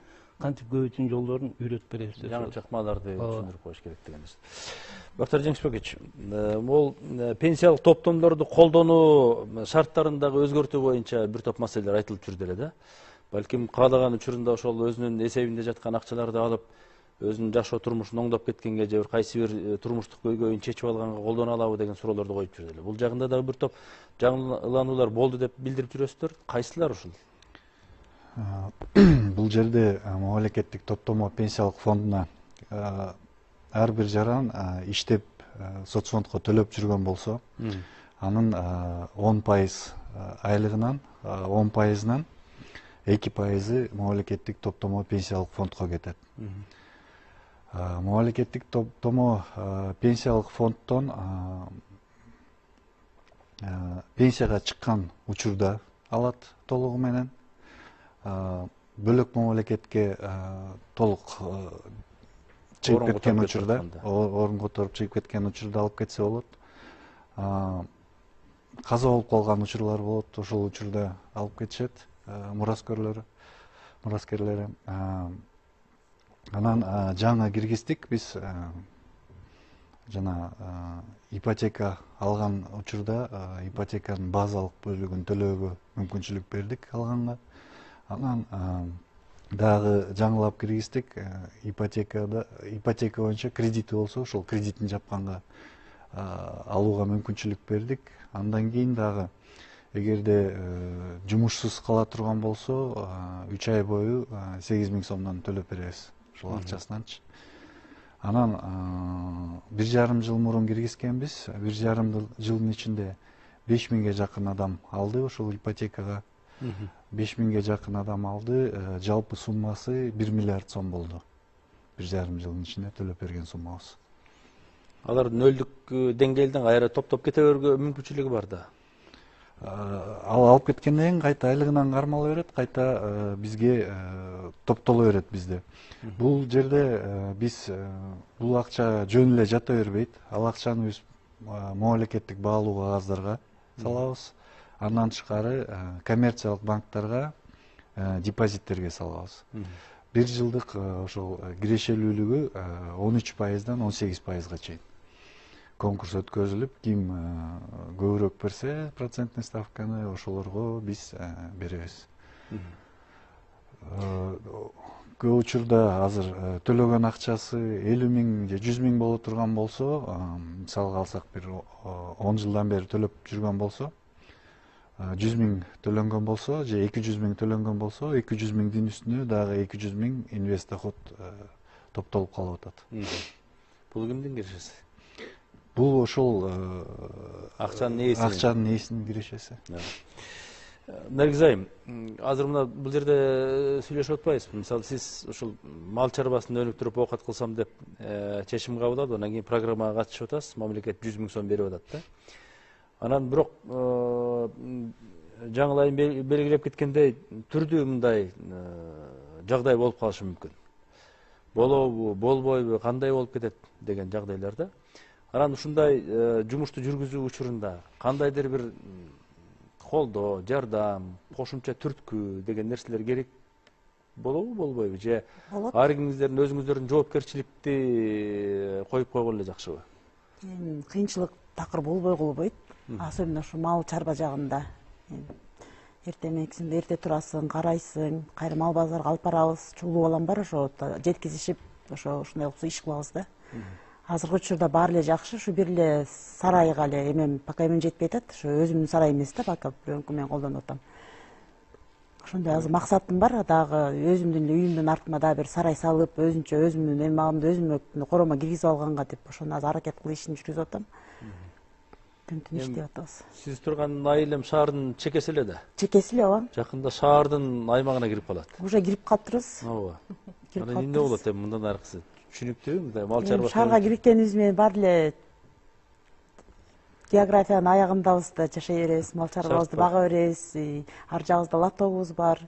кантип көбөйтүүнүн жолдорун үйрөтүп беребиз. Жаңы чакмаларды түшүндүрүп коюш керек дегенсиз. Бактар Жеңишбекович, бул пенсиялык топтомдорду колдонуу шарттарындагы өзгөртүү боюнча бир топ маселелер айтылып жүрдү эле да. Балким каалаган учурунда ошол өзүнүн эсебинде жаткан акчаларды алып, өзүнүн жашоо турмушун оңдоп кеткенге же кайсы бир турмуштук көйгөйүн чечип алганга колдоно алабы деген суроолорду коюп жүрдү эле. Бул жагында дагы бир топ жаңылануулар болду деп билдирип жүрөсүздөр. Кайсылар ушул? Бул жерде мамлекеттик топтомо пенсиялык фондуна ар бир жаран иштеп соцфондко төлөп жүргөн болсо, анын 10% айлыгынан 10%нан 2% мамлекеттик топтомо пенсиялык фондко кетет. Мамлекеттик топтомо пенсиялык фонддон пенсияга чыккан учурда алат толугу менен. Бөлөк мамлекетке толук чыгып кеткен учурда, орун которуп чыгып кеткен учурда алып кетсе болот. Каза болуп калган учурлар болот, ошол учурда алып кетишет мураскерлери. Анан жаңы киргиздик биз жана ипотека алган учурда ипотеканын базалык бөлүгүн төлөөгө мүмкүнчүлүк бердик алганга. Анан дагы жаңылап киргиздик, ипотека боюнча кредити болсо, ошол кредитин жапканга алууга мүмкүнчүлүк бердик. Андан кийин дагы эгерде жумушсуз кала турган болсо, 3 ай бою 8 000 сомдон төлөп беребиз ошол акчасынанчы. Анан 1,5 жыл мурун киргизгенбиз. 1,5 жылдын ичинде 5 000ге жакын адам алды ошол ипотекага. 5 000ге жакын адам алды, жалпы суммасы 1 миллиард сом болду. 1,5 жылдын ичинде төлөп берген суммабыз. Алар нөлдүк деңгээлден кайра топтоп кете берүүгө мүмкүнчүлүгү бар да. Ал алып кеткенден кийин кайта айлыгынан кармала берет, кайта бизге топтоло берет бизде. Бул жерде биз бул акча жөн эле жата бербейт. Ал акчаны биз мамлекеттик баалуу кагаздарга салабыз. Андан тышкары коммерциялык банктарга депозиттерге салабыз. Бир жылдык ошол кирешелүүлүгү 13%дан 18%га чейин. Конкурс өткөрүлүп, ким көбүрөөк берсе процентный ставканы ошолорго биз беребиз. Көп учурда азыр төлөгөн акчасы 50 000 же 100 000 боло турган болсо, мисалга алсак бир 10 жылдан бери төлөп жүргөн болсо, 100 000 төлөнгөн болсо же 200 000 төлөнгөн болсо, 200 000дин үстүнө дагы 200 000 инвест доход топтолуп калып атат. Бул кимдин кирешеси? Бул ошол Акчанын ээси. Акчанын ээсинин кирешеси. Наргиз айым, азыр мына бул жерде сүйлөшүп атпайбызбы? Мисалы сиз ушул мал чарбасында өнүктүрүп оокат кылсам деп чечим кабыл алып, анан кийин программага катышып атасыз, мамлекет 100 000 сом берип атат да. Анан бирок жаңы айым белгилеп кеткендей, түрдүү мындай жагдай болуп калышы мүмкүн. Болобу, болбойбу, кандай болуп кетет деген жагдайларда. Анан ушундай жумушту жүргүзүү учурунда кандайдыр бир колдоо, жардам, кошумча түрткү деген нерселер керек болобу, болбойбу? Же ар кимиңиздердин өзүңүздөрдүн жоопкерчиликти коюп койгон эле жакшыбы? Кыйынчылык такыр болбой болбойт. Особенно ушу мал чарба жагында. Эртемексиң, эрте турасың, карайсың, кайра мал базарга алып барабыз, чулуу балам бар, ошо жеткизишип, ушундай кылып иш кылабыз да. Азыркы учурда баары эле жакшы, ушу бир эле сарайга эле эмем пока эмем жетпей атат. Ушу өзүмдүн сарай эмес да, пока бирөөнкү менен колдонуп атам. Ошондой азыр максатым бар, дагы өзүмдүн эле үйүмдүн артыма дагы бир сарай салып, өзүнчө өзүмдүн эме малымды өзүмө коромо киргизип алганга деп ошону азыр аракет кылып ишин жүргүзүп атам. Түн иштеп атабыз. Сиз турган айылым шаардын чекеси эле да. Чекеси эле ооба. Жакында шаардын аймагына кирип калат. Уже кирип калыптырбыз. Ооба. Анан эмне болот эми мындан аркысы? Түшүнүктүүбү? Мындай мал чарбасы. Шаарга киргенибиз менен баары эле географиянын аягындабыз да жашай беребиз, мал чарбабызды бага беребиз. Ар жагыбызда лотогубуз бар,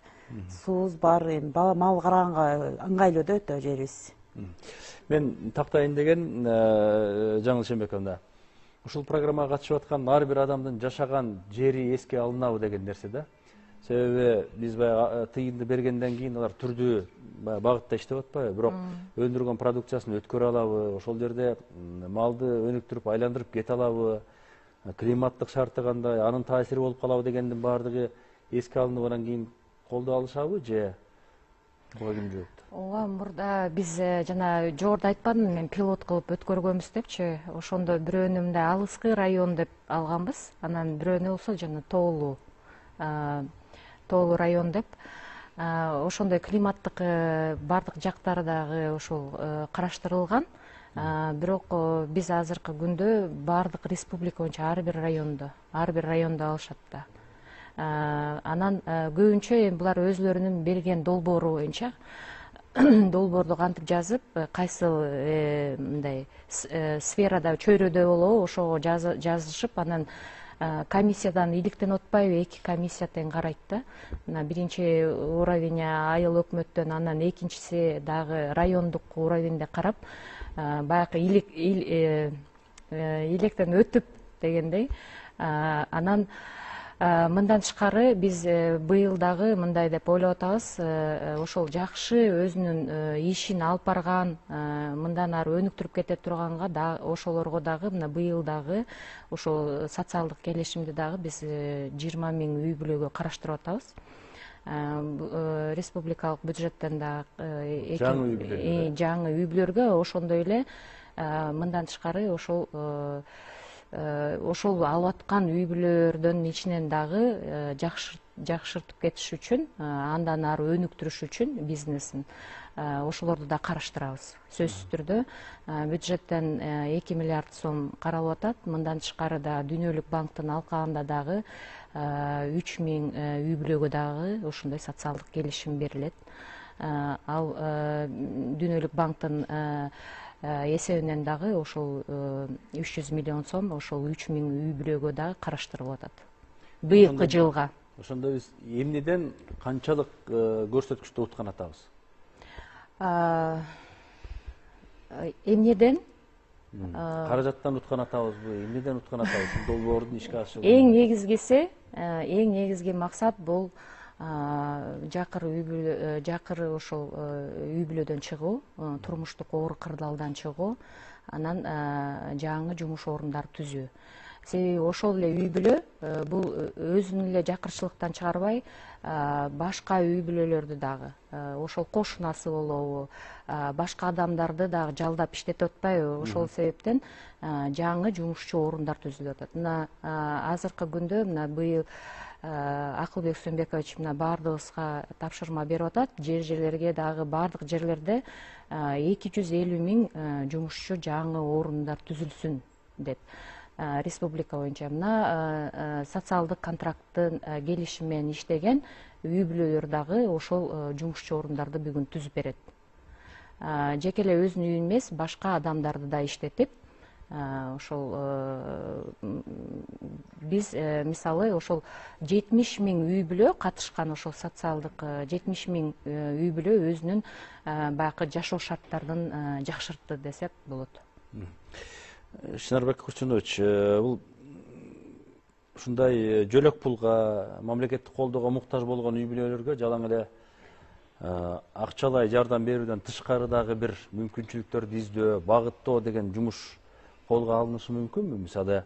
суубуз бар, мал караганга ыңгайлуу да өтө жерибиз. Мен тактайын деген Жаңыл Шембековна. Ушул программага катышып аткан ар бир адамдын жашаган жери эске алынабы деген нерсе да. Себеби биз баягы тыйынды бергенден кийин алар түрдүү багытта иштеп атпайбы, бирок өндүргөн продукциясын өткөрө алабы, ошол жерде малды өнүктүрүп айландырып кете алабы, климаттык шарты кандай, анын таасири болуп калабы дегендин баардыгы эске алынып анан кийин колдоо алышабы же буга ким жоопту? Ооба, мурда биз жана жогоруда айтпадымбы, мен пилот кылып өткөргөнбүз депчи. Ошондо бирөөнү мындай алыскы район деп алганбыз. Анан бирөөнү болсо жана тоолуу район деп. Ошондой климаттык бардык жактары дагы ошол караштырылган. Бирок биз азыркы күндө бардык республика боюнча ар бир райондо алышат да. Анан көбүнчө булар өзлөрүнүн берген долбоору боюнча долбоорду кантип жазып, кайсы мындай сферада чөйрөдө болобу, ошого жазышып, анан комиссиядан иликтенип атпайбы, эки комиссия тең карайт да. Мына биринчи уровень айыл өкмөттөн, анан экинчиси дагы райондук уровеньде карап, баягы илектен өтүп дегендей. Анан мындан тышкары биз быйыл дагы мындай деп ойлоп атабыз, ошол жакшы өзүнүн ишин алып барган, мындан ары өнүктүрүп кете турганга да ошолорго дагы мына быйыл дагы ошол социалдык келишимди дагы биз 20 000 үй бүлөгө караштырып атабыз. Республикалык бюджеттен да жаңы үй бүлөлөргө ошондой эле мындан тышкары ошол алып аткан үй бүлөлөрдүн ичинен дагы жакшыртып кетиш үчүн, андан ары өнүктүрүш үчүн бизнесин ошолорду да караштырабыз. Сөзсүз түрдө бюджеттен 2 миллиард сом каралып атат. Мындан тышкары да Дүйнөлүк банктын алкагында дагы 3000 үй бүлөгө дагы ошондой социалдык келишим берилет. Ал Дүйнөлүк банктын эсебинен дагы ошол 300 миллион сом ошол 3000 үй бүлөгө дагы караштырылып атат. Быйылкы жылга. Ошондо биз эмнеден канчалык көрсөткүчтү уткан атабыз? эмнеден каражаттан уткан атабызбы, эмнеден уткан атабыз? Ушул долбоордун ишке ашыгы. эң негизги максат бул жакыр ошол үй бүлөдөн чыгуу, турмуштук оор кырдаалдан чыгуу, анан жаңы жумуш орундары түзүү. Себеби ошол эле үй бүлө бул өзүн эле жакырчылыктан чыгарбай, башка үй бүлөлөрдү дагы, ошол кошунасы болобу, башка адамдарды дагы жалдап иштетип атпайбы? Ошол себептен жаңы жумушчу орундар түзүлүп атат. Мына азыркы күндө мына быйыл Акылбек Сөнбекович мына баардыгыбызга тапшырма берип атат. Жерлерге дагы баардык жерлерде 250 миң жумушчу жаңы орундар түзүлсүн деп. Республика боюнча мына социалдык контракттын келишими менен иштеген үй бүлөлөр дагы ошол жумушчу орундарды бүгүн түзүп берет. Жеке эле өзүнүн үйүн эмес, башка адамдарды да иштетип, ошол биз мисалы ошол 70 миң үй бүлө катышкан, ошол социалдык 70 миң үй бүлө өзүнүн баягы жашоо шарттарын жакшыртты десек болот. Шынарбек Курчунович, бул ушундай жөлөк пулга, мамлекеттик колдоого муктаж болгон үй бүлөлөргө жалаң эле акчалай жардам берүүдөн тышкары дагы бир мүмкүнчүлүктөрдү издөө, багыттоо деген жумуш колго алынышы мүмкүнбү? Мисалы,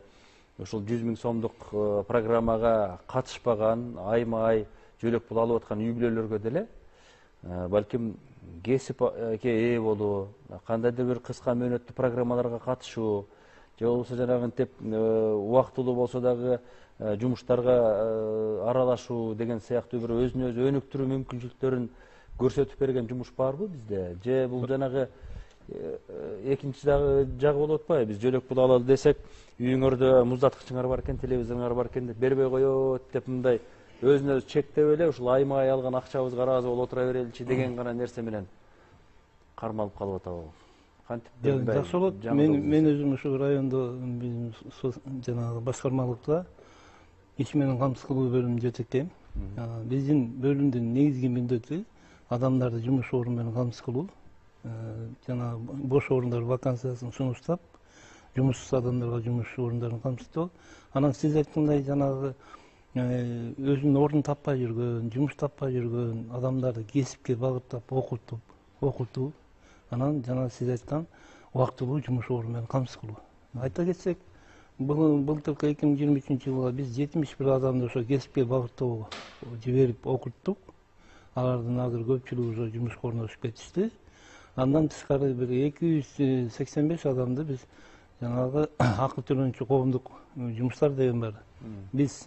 ошол 100 миң сомдук программага катышпаган, айма-ай жөлөк пул алып аткан үй бүлөлөргө деле балким кесипке ээ болуу, кандайдыр бир кыска мөөнөттүү программаларга катышуу, же болбосо жанагынтип убактылуу болсо дагы жумуштарга аралашуу деген сыяктуу бир өзүн өзү өнүктүрүү мүмкүнчүлүктөрүн көрсөтүп берген жумуш барбы бизде? Же бул жанагы экинчи жагы болуп атпайбы? Биз жөлөк пул алалы десек, үйүңөрдө муздаткычыңар бар экен, телевизоруңар бар экен деп бербей коет деп мындай өзүн өзү чектеп эле ушул айма-ай алган акчабызга ыраазы болуп отура береличи деген гана нерсе менен кармалып калып атабы? Кантип? Жакшы болот. Мен өзүм ушул райондо жанагы башкармалыкта иш менен камсыз кылуу бөлүмүн жетектейм. Биздин бөлүмдүн негизги милдети адамдарды жумуш орун менен камсыз кылуу. Жанагы бош орундар вакансиясын сунуштап, жумушсуз адамдарга жумуш орундарын камсыздоо. Анан сиз айткандай жанагы өзүнүн ордун таппай жүргөн, жумуш таппай жүргөн адамдарды кесипке багыттап окутуу, анан жана сиз айткан убактылуу жумуш орун менен камсыз кылуу. Айта кетсек, былтыркы 2023 жылга биз 71 адамды ошо кесипке багыттоого жиберип окуттук. Алардын азыр көпчүлүгү ошо жумушка орношуп кетишти. Андан тышкары бир 285 адамды биз жанагы акыл төлөнчү коомдук жумуштар деген бар. Биз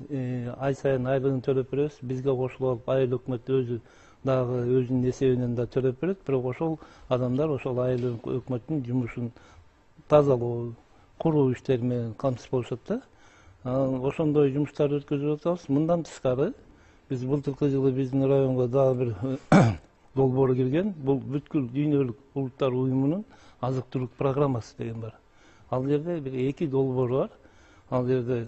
ай сайын айлыгын төлөп беребиз. Бизге кошулуп алып айыл өкмөт өзү дагы өзүнүн эсебинен да төлөп берет. Бирок ошол адамдар ошол айыл өкмөттүн жумушун тазалоо, куруу иштери менен камсыз болушат да. Ошондой жумуштарды өткөзүп атабыз. Мындан тышкары биз былтыркы жылы биздин районго дагы бир долбоор кирген. Бул бүткүл дүйнөлүк улуттар уюмунун азык-түлүк программасы деген бар. Ал жерде бир 2 долбоор бар. Ал жерде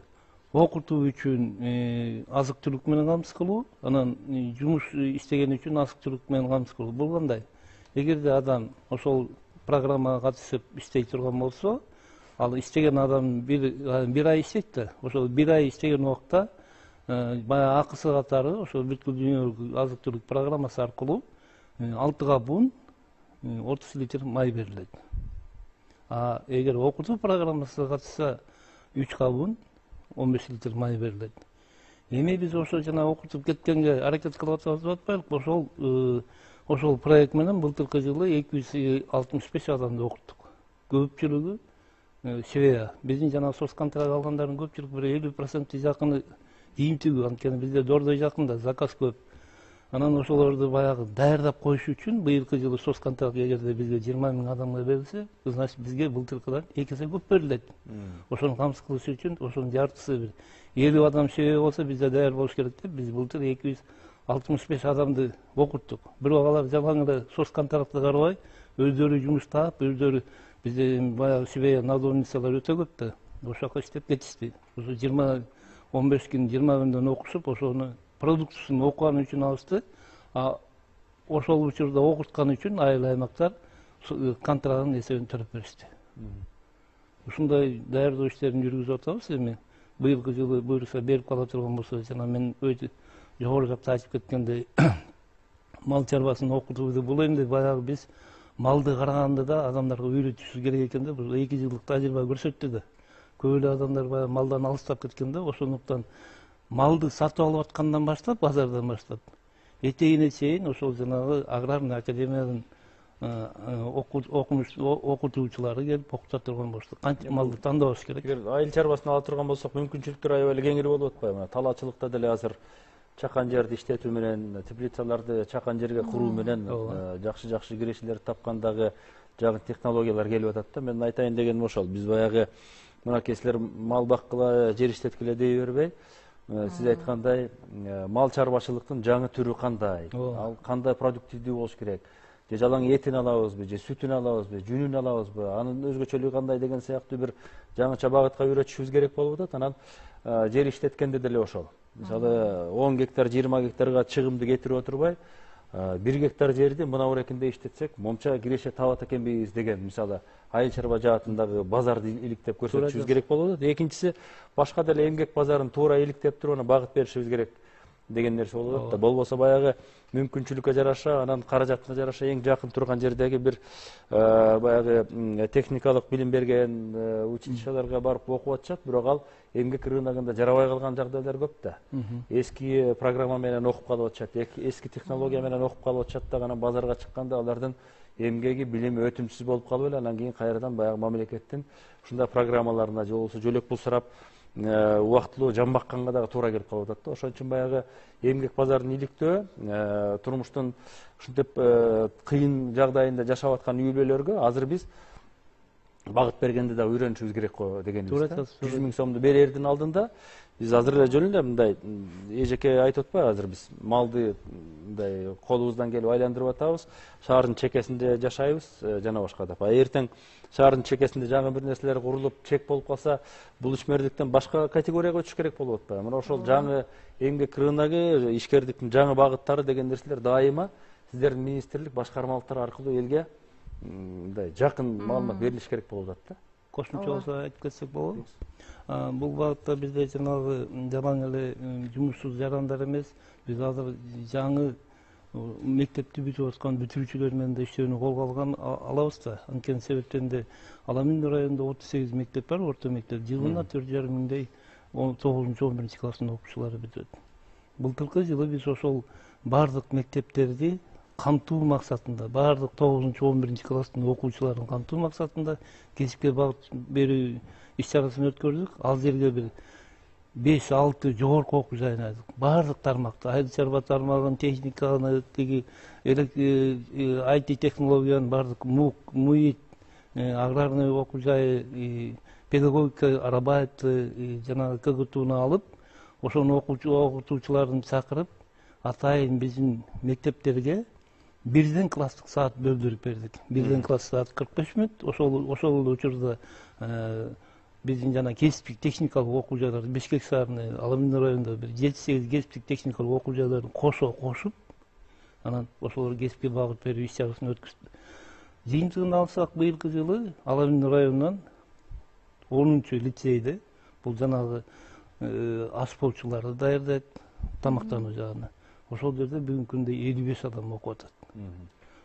окутуу үчүн азык-түлүк менен камсыз кылуу, анан жумуш иштеген үчүн азык-түлүк менен камсыз кылуу. Бул кандай? Эгерде адам ошол программага катышып иштей турган болсо, ал иштеген адам бир ай иштейт да. Ошол бир ай иштеген убакта баягы акысы катары ошол бүткүл дүйнөлүк азык-түлүк программасы аркылуу 6 габун 30 литр май берилет. Эгер окутуу программасына катышса 3 габун 15 литр май берилет. Эми биз ошо жана окутуп кеткенге аракет кылып атабыз. Ошол проект менен былтыркы жылы 265 адамды окуттук. Көпчүлүгү Швея. Биздин жана соцконтракт алгандардын көпчүлүгү бир 50% жакыны ийимтүү, анткени бизде дордой жакында заказ көп. Анан ошолорду баягы даярдап коюш үчүн быйылкы жылы соцконтракт эгерде бизге 20 миң адамга берилсе, значит бизге былтыркыдан 2 эсе көп берилет. Ошону камсыз кылыш үчүн ошонун жартысы бир 50 адам шебе болсо бизде даяр болуш керек деп биз былтыр 265 адамды окуттук. Бирок алар жалаң эле соцконтрактты карабай, өздөрү жумуш таап, өздөрү бизде баягы шебе надомницалар өтө көп да. Ошол жака иштеп кетишти. Ошо 15 күн 20 күндөн окушуп, ошону продуктусун окуган үчүн алышты. ошол учурда окуткан үчүн айыл аймактар контрагынын эсебин төлөп беришти. Ушундай даярдоо иштерин жүргүзүп атабыз. Эми быйылкы жылы буюрса берип кала турган болсо, жана мен өтө жогору жакта айтып кеткендей мал чарбасын окутууду бул эми баягы биз малды караганда да адамдарга үйрөтүшүбүз керек экен да. Бул 2 жылдык тажрыйба көрсөттү да. Көп эле адамдар баягы малдан алыстап кеткен да. Ошондуктан малды сатып алып аткандан баштап, базардан баштап этегине чейин ошол жанагы аграрный академиянын окутуучулары келип окута турган болушту. Кантип малды тандабаш керек? Эгер айыл чарбасын ала турган болсок, мүмкүнчүлүктөр аябай эле кеңири болуп атпайбы? Мына талаачылыкта деле азыр чакан жерди иштетүү менен, теплицаларды чакан жерге куруу менен жакшы кирешилерди тапкандагы жаңы технологиялар келип атат да. Мен айтайын дегеним ошол. Биз баягы мынакей силер мал баккыла, жер иштеткиле дей бербей, сиз айткандай мал чарбачылыктын жаңы түрү кандай, ал кандай продуктивдүү болуш керек, же жалаң этин алабызбы, же сүтүн алабызбы, жүнүн алабызбы, анын өзгөчөлүгү кандай деген сыяктуу бир жаңыча багытка үйрөтүшүбүз керек болуп атат. Анан жер иштеткенде деле ошол. Мисалы 10 гектар, 20 гектарга чыгымды кетирип отурбай, 1 гектар жерди мына орекинде иштетсек, момча киреше табат экенбиз деген, мисалы айыл чарба жаатындагы базарды иликтеп көрсөтүшүбүз керек болуп атат. Экинчиси, башка деле эмгек базарын туура иликтеп туруп, аны багыт беришибиз керек деген нерсе болуп атат да. Болбосо баягы мүмкүнчүлүккө жараша, анан каражатына жараша эң жакын турган жердеги бир баягы техникалык билим берген училищелерге барып окуп атышат, бирок ал эмгек рыногунда жарабай калган жагдайлар көп да. Эски программа менен окуп калып атышат, эски технология менен окуп калып атышат да, анан базарга чыкканда алардын эмгеги, билими өтүмсүз болуп калып эле, анан кийин кайрадан баягы мамлекеттин ушундай программаларына же болбосо жөлөк пул сурап убактылуу жан бакканга дагы туура келип калып атат да. Ошон үчүн баягы эмгек базарын иликтөө, турмуштун ушинтип кыйын жагдайында жашап аткан үй бүлөлөргө азыр биз багыт бергенде дагы үйрөнүшүбүз керек го дегенибиз да. 100 000 сомду берердин алдында биз азыр эле жөн эле мындай эжеке айтып атпайбы, азыр биз малды мындай колубуздан келип айландырып атабыз, шаардын чекесинде жашайбыз жана башка деп. Эртең шаардын чекесинде жаңы бир нерселер курулуп, чек болуп калса, бул ишмердиктен башка категорияга өтүш керек болуп атпайбы? Мына ошол жаңы эмгек рыногу, ишкердиктин жаңы багыттары деген нерселер дайыма сиздердин министрлик, башкармалыктар аркылуу элге мындай жакын маалымат берилиш керек болуп атат да. Кошумча болсо айтып кетсек болобу? Бул багытта бизде жанагы жалаң эле жумушсуз жарандар эмес, биз азыр жаңы мектепти бүтүп аткан бүтүрүүчүлөр менен да иштөөнү колго алабыз да. Анткени себептеринде Аламин районунда 38 мектеп бар, орто мектеп. Жылына 4,5 миңдей 9-11 класстын окуучулары бүтөт. Былтыркы жылы биз ошол бардык мектептерди камтуу максатында, бардык 9-11 класстын окуучуларын камтуу максатында кесипке багыт берүү иш-чарасын өткөрдүк. Ал жерге бир 5-6 жогорку окуу жайын айдык. Бардык тармакты, айыл чарба тармагын, техниканы, IT технологиянын бардык МУИТ, аграрный окуу жайы, педагогика, арабайты, жана КГТУну алып, ошону окутуучуларын чакырып, атайын биздин мектептерге бирден класстык саат бөлдүрүп бердик. Бирден класс саат 45 мүнөт. Ошол учурда биздин жана кесиптик техникалык окуу жайлары Бишкек шаарынын Аламин районунда бир 7-8 кесиптик техникалык окуу жайларын кошуп, анан ошолор кесипке багыт берүү иш-чарасын өткөздүк. Жыйынтыгын алсак, быйылкы жылы Аламин районунан 10-лицейде бул жанагы аш болчуларды даярдайт, тамактануу жагына. Ошол жерде бүгүнкү күндө 55 адам окуп атат.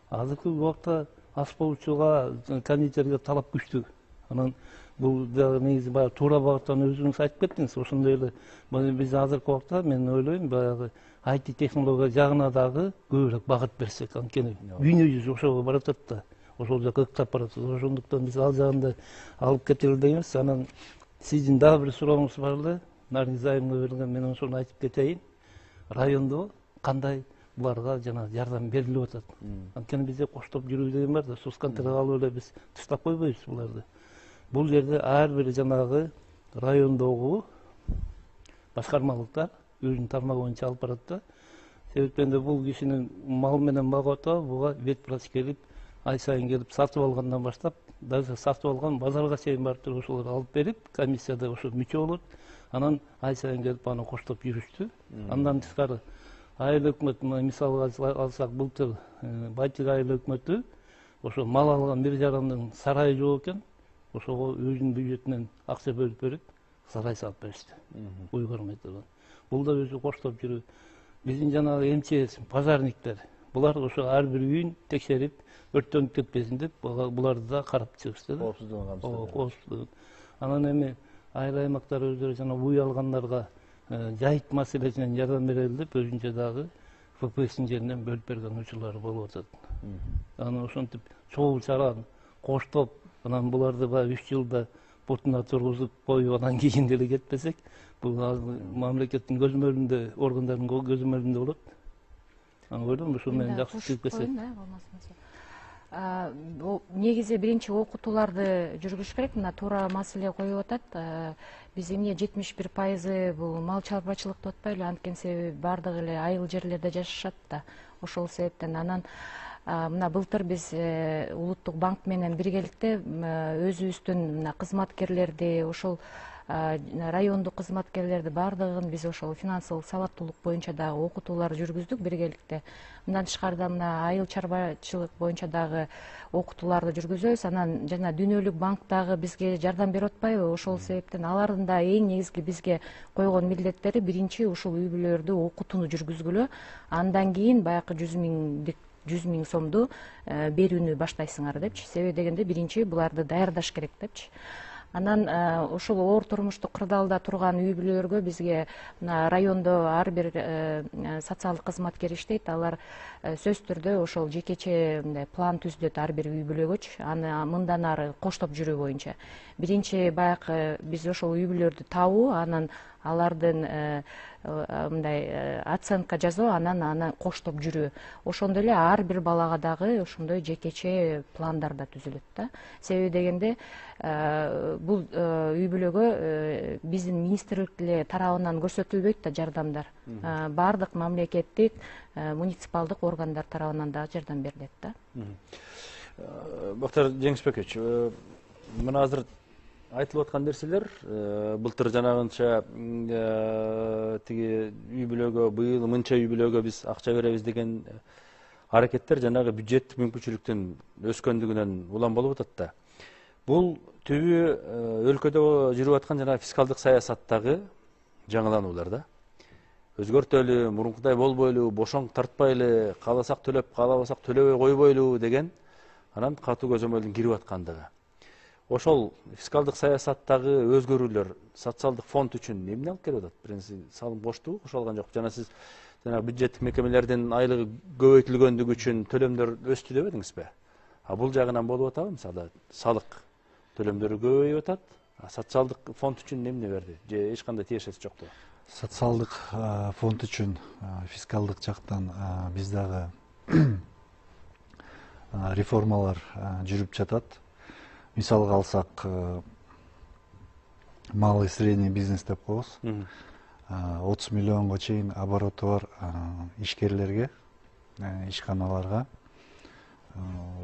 Азыркы убакта аш болчуга, кондитерге талап күчтүү. Анан бул дагы негизи баягы туура багыттан өзүңүз айтып кеттиңиз. Ошондой эле биз азыркы убакта мен ойлойм, баягы IT технология жагына дагы көбүрөөк багыт берсек, анткени дүйнө жүзү ошого баратат да. Ошол жака ыктап баратат. Ошондуктан биз ал жагында алып кетели дейбиз. Анан сиздин дагы бир сурооңуз бар эле. Наринг зайымга берилген, мен ошону айтып кетейин. Райондо кандай буларга жана жардам берилип атат. Анткени бизде коштоп жүрүү деген бар да, соцконтракт алып эле биз таштап койбойбуз буларды. Бул жерде ар бир жанагы райондогу башкармалыктар өзүнүн тармагы боюнча алып барат да. Себептен бул кишинин мал менен багып атабы, буга ветврач келип, ай сайын келип сатып алгандан баштап, даже сатып алган базарга чейин барып туруп ошолорду алып берип, комиссияда ошо мүчө болот. Анан ай сайын келип аны коштоп жүрүштү. Андан тышкары айыл өкмөтү мисалга алсак былтыр Байтик айыл өкмөтү ошо мал алган 1,5 сарайы жок экен. Ошого өзүнүн бюджетинен акча бөлүп берип, сарай салып беришти. Уйгурмай турган. Бул да өзү коштоп жүрүп, биздин жанагы МЧС, пожарниктер, булар ошо ар бир үйүн текшерип, өрттөнүп кетпесин деп, буларды да карап чыгышты да. Коопсуздугун. Анан эми айыл аймактар өздөрү жана уй алгандарга жайыт маселесинен жардам берели деп өзүнчө дагы ФПСтин жеринен бөлүп берген учурлар болуп атат. Анан ошентип чогуу чаран коштоп, анан буларды баягы 3 жылда бутуна тургузуп коюп анан кийин деле кетпесек, бул мамлекеттин көзөмөлүндө, органдардын көзөмөлүндө болот. Анан ойлойм ушул менен жакшы чыгып кетсе. Негизи биринчи окутууларды жүргүзүш керек. Мына туура маселе коюп атат. Биз эмне 71% бул мал чарбачылык деп атпайлы, анткени себеби бардыгы эле айыл жерлерде жашашат да. Ошол себептен анан мына былтыр биз Улуттук банк менен биргеликте өзүбүздүн кызматкерлерди, ошол райондук кызматкерлерди бардыгын биз ошол финансылык сабаттуулук боюнча дагы окутуулар жүргүздүк биргеликте. Мындан тышкарыда мына айыл чарбачылык боюнча дагы окутууларды жүргүзөбүз. Анан жана Дүйнөлүк банк дагы бизге жардам берип атпайбы? Ошол себептен алардын да эң негизги бизге койгон милдеттери биринчи ушул үй бүлөлөрдү окутууну жүргүзгүлө, андан кийин баягы 100 миң сомду берүүнү баштайсыңар депчи. Себеби дегенде биринчи буларды даярдаш керек депчи. Анан ошол оор турмуштук кырдаалда турган үй бүлөлөргө бизге мына райондо ар бир социалдык кызматкер иштейт. Алар сөзсүз түрдө ошол жекече мындай план түзүлөт ар бир үй бүлөгөчү. Аны мындан ары коштоп жүрүү боюнча. Биринчи баягы биз ошол үй бүлөлөрдү табуу, анан алардын мындай оценка жасоо, анан коштоп жүрүү. Ошондой эле ар бир балага дагы ошондой жекече пландар да түзүлөт да. Себеби дегенде бул үй бүлөгө биздин министрлик эле тарабынан көрсөтүлбөйт да жардамдар. Бардык мамлекеттик, муниципалдык органдар тарабынан да жардам берилет да. Бактар Жеңишбекович, мына азыр айтылып аткан нерселер былтыр жанагынча тиги үй бүлөгө быйыл мынча үй бүлөгө биз акча беребиз деген аракеттер жанагы бюджеттик мүмкүнчүлүктүн өскөндүгүнөн улам болуп атат да. Бул түбү өлкөдө жүрүп аткан жана фискалдык саясаттагы жаңылануулар да. Өзгөртөлү, мурункудай болбойлу, бошоң тартпайлы, кааласак төлөп, каалабасак төлөбөй койбойлу деген анан катуу көзөмөлдүн кирип аткандыгы. Ошол фискалдык саясаттагы өзгөрүүлөр социалдык фонд үчүн эмне алып келип атат? Биринчи салым коштубу, кошулган жок? Жана сиз бюджеттик мекемелердин айлыгы көбөйтүлгөндүгү үчүн төлөмдөр өстү деп эдиңизби? Бул жагынан болуп атабы? Мисалы салык төлөмдөрү көбөйүп атат, социалдык фонд үчүн эмне берди? Же эч кандай тиешеси жокту? Социалдык фонд үчүн фискалдык жактан биз дагы реформалар жүрүп жатат. Мисалга алсак, малый средний бизнес деп коебуз. 30 миллионго чейин обороты бар ишкерлерге, ишканаларга,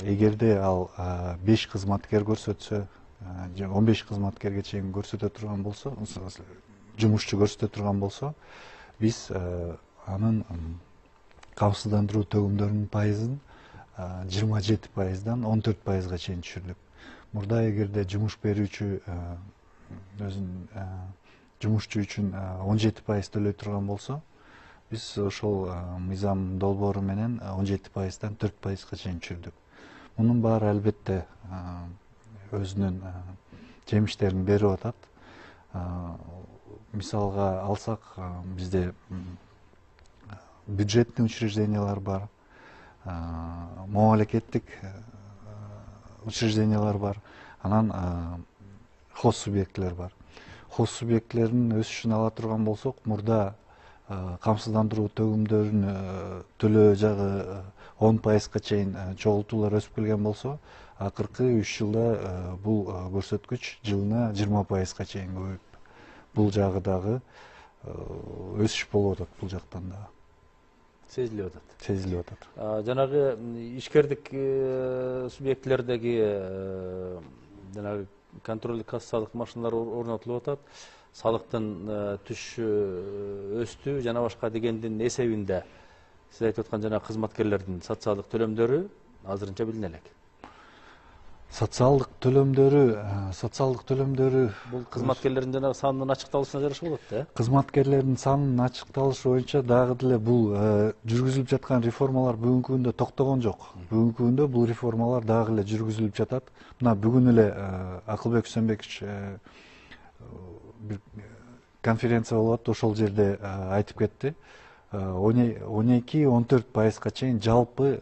эгерде ал 5 кызматкер көрсөтсө, 15 кызматкерге чейин көрсөтө турган болсо, жумушчу көрсөтө турган болсо, биз анын камсыздандыруу төгүмдөрүнүн пайызын 27%дан 14%га чейин түшүрдүк. Мурда эгерде жумуш берүүчү жумушчу үчүн 17% төлөй турган болсо, биз ошол мыйзам долбоору менен 17%дан 4%га чейин түшүрдүк. Мунун баары албетте өзүнүн жемиштерин берип атат. Мисалга алсак, бизде бюджетный учреждениялар бар, мамлекеттик учреждениялар бар, анан хос субъектилер бар. Хос субъектилердин өсүшүн ала турган болсок, мурда камсыздандыруу төгүмдөрүн төлөө жагы 10%га чейин чогултуулар өсүп келген болсо, акыркы 3 жылда бул көрсөткүч жылына 20%га чейин көбөйүп, бул жагы дагы өсүш болуп атат, бул жактан дагы. Сезилип атат. Сезилип атат. Жанагы ишкердик субъектилердеги жанагы контролдук кассалык машиналар орнотулуп атат. Салыктын түшүшү өстү, жана башка дегендин эсебинде Сиз айтып аткан жана кызматкерлердин социалдык төлөмдөрү азырынча билине элек. Социалдык төлөмдөрү Бул кызматкерлердин жана санынын ачыкталышына жараша болот да. кызматкерлердин санынын ачыкталышы боюнча дагы деле бул жүргүзүлүп жаткан реформалар бүгүнкү күндө токтогон жок. Бүгүнкү күндө бул реформалар дагы эле жүргүзүлүп жатат. Мына бүгүн эле Акылбек Үсөнбекович бир конференция болуп атты, ошол жерде айтып кетти. 12-14%га чейин жалпы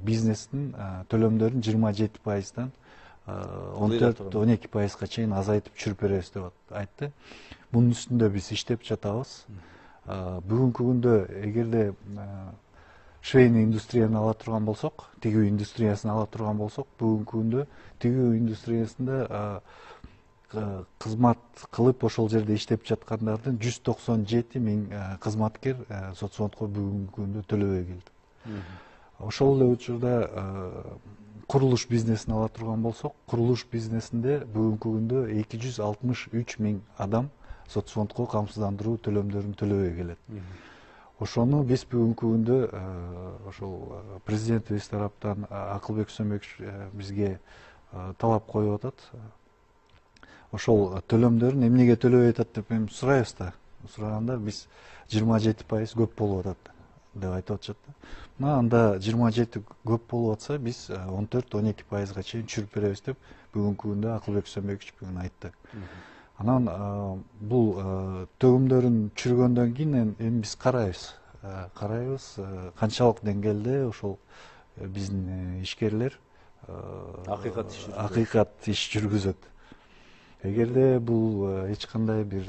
бизнестин төлөмдөрүн 27%дан 14-12%га чейин азайтып чүрүп беребиз деп айтты. Бунун үстүндө биз иштеп жатабыз. Бүгүнкү күндө эгерде швейный индустрияны ала турган болсок, тигүү индустриясын ала турган болсок, бүгүнкү күндө тигүү индустриясында кызмат кылып ошол жерде иштеп жаткандардын 197 миң кызматкер соцфондко бүгүнкү күндө төлөбөй келди. Ошол эле учурда курулуш бизнесин ала турган болсок, курулуш бизнесинде бүгүнкү күндө 263 миң адам соцфондко камсыздандыруу төлөмдөрүн төлөбөй келет. Ошону биз бүгүнкү күндө ошол президентибиз тараптан Акылбек Үсөнбекович бизге талап коюп атат. Ошол төлөмдөрүн эмнеге төлөбөй атат деп сурайбыз да. Сураганда биз 27% көп болуп атат деп айтып атышат да. Мына анда 27 көп болуп атса, биз 14-12%га чейин чүрүп беребиз деп бүгүнкү күндө Акылбек Үсөнбекович бүгүн айтты. Анан бул төгүмдөрүн чүргөндөн кийин эми биз карайбыз канчалык деңгээлде ошол биздин ишкерлер акыйкат иш жүргүзөт. Эгерде бул эч кандай бир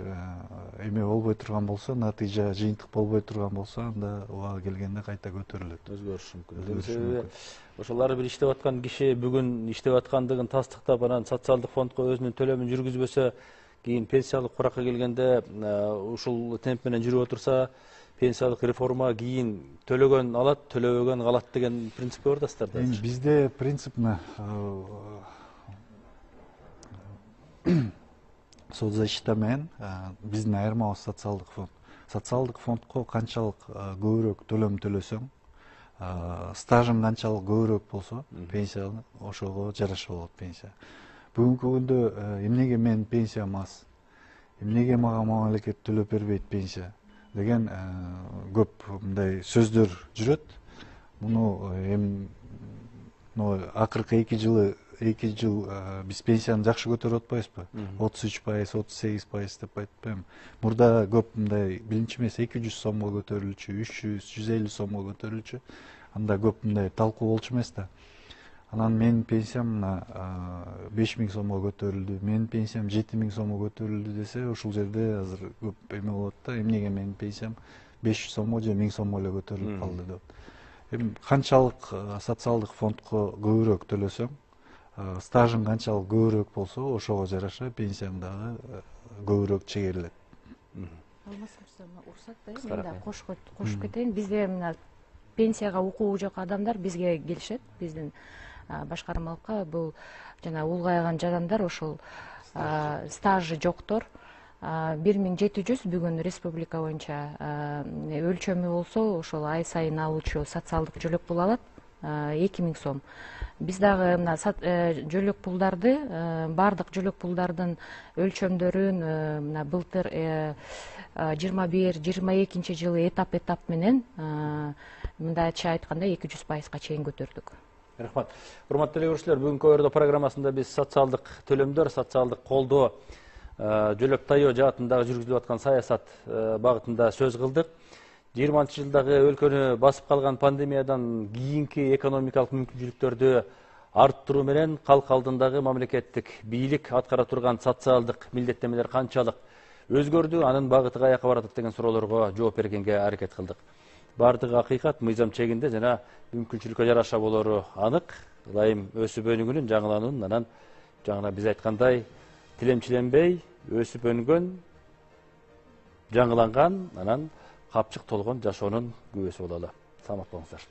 эме болбой турган болсо, натыйжа жыйынтык болбой турган болсо, анда убагы келгенде кайта көтөрүлөт. Өзгөрүшү мүмкүн. Ошолар бир иштеп аткан киши бүгүн иштеп аткандыгын тастыктап, анан социалдык фондко өзүнүн төлөмүн жүргүзбөсө, кийин пенсиялык куракка келгенде ушул темп менен жүрүп отурса, пенсиялык реформа кийин төлөгөн алат, төлөбөгөн калат деген принципке бардасыздар да. Бизде принцип соцзащита менен биздин айырмабыз социалдык фонд. Социалдык фондко канчалык көбүрөөк төлөм төлөсөң, стажың канчалык көбүрөөк болсо, пенсия ошого жараша болот пенсия. Бүгүнкү күндө эмнеге менин пенсиям аз, эмнеге мага мамлекет төлөп бербейт пенсия деген көп мындай сөздөр жүрөт. Муну эми акыркы 2 жыл биз пенсияны жакшы көтөрүп атпайбызбы? 33%, 38% деп айтпайм. Мурда көп мындай биринчи эмес 200 сомго көтөрүлчү, 300, 150 сомго көтөрүлчү. Анда көп мындай талкуу болчу эмес да. Анан менин пенсиям 5000 сомго көтөрүлдү, менин пенсиям 7000 сомго көтөрүлдү десе, ошол жерде азыр көп эме болот да. Эмнеге менин пенсиям 500 сомго же 1000 сомго эле көтөрүлүп калды деп. Эми канчалык социалдык фондко көбүрөөк төлөсөң, стажың канчалык көбүрөөк болсо, ошого жараша пенсияң дагы көбүрөөк чегерилет. Уруксат да, мен да кошуп кетейин. Бизде мына пенсияга укугу жок адамдар бизге келишет, биздин башкармалыкка. Бул жана улгайган жадандар, ошол стажы жоктор 1700 бүгүн республика боюнча өлчөмү болсо, ошол ай сайын алуучу социалдык жөлөк пул алат 2000 сом. Биз дагы мына жөлөк пулдарды, бардык жөлөк пулдардын өлчөмдөрүн мына былтыр 21-22 жылы этап менен мындайча айтканда 200%га чейин көтөрдүк. Рахмат. Урматтуу эле көрүүчүлөр, бүгүнкү өрдө программасында биз социалдык төлөмдөр, социалдык колдоо, жөлөк тайоо жаатындагы жүргүзүлүп аткан саясат багытында сөз кылдык. 20-жылдагы өлкөнү басып калган пандемиядан кийинки экономикалык мүмкүнчүлүктөрдү арттыруу менен калк алдындагы мамлекеттик бийлик аткара турган социалдык милдеттенмелер канчалык өзгөрдү, анын багыты каяка барат деген суроолорго жооп бергенге аракет кылдык. Бардыгы акыйкат, мыйзам чегинде жана мүмкүнчүлүккө жараша болору анык. Ылайым өсүп өнүгүүнүн, жаңылануунун, анан жаңы биз айткандай, тилемчиленбей, өсүпөнгөн, жаңыланган, анан капчык толгон жашоонун күбөсү бололу. Саламат болуңуздар.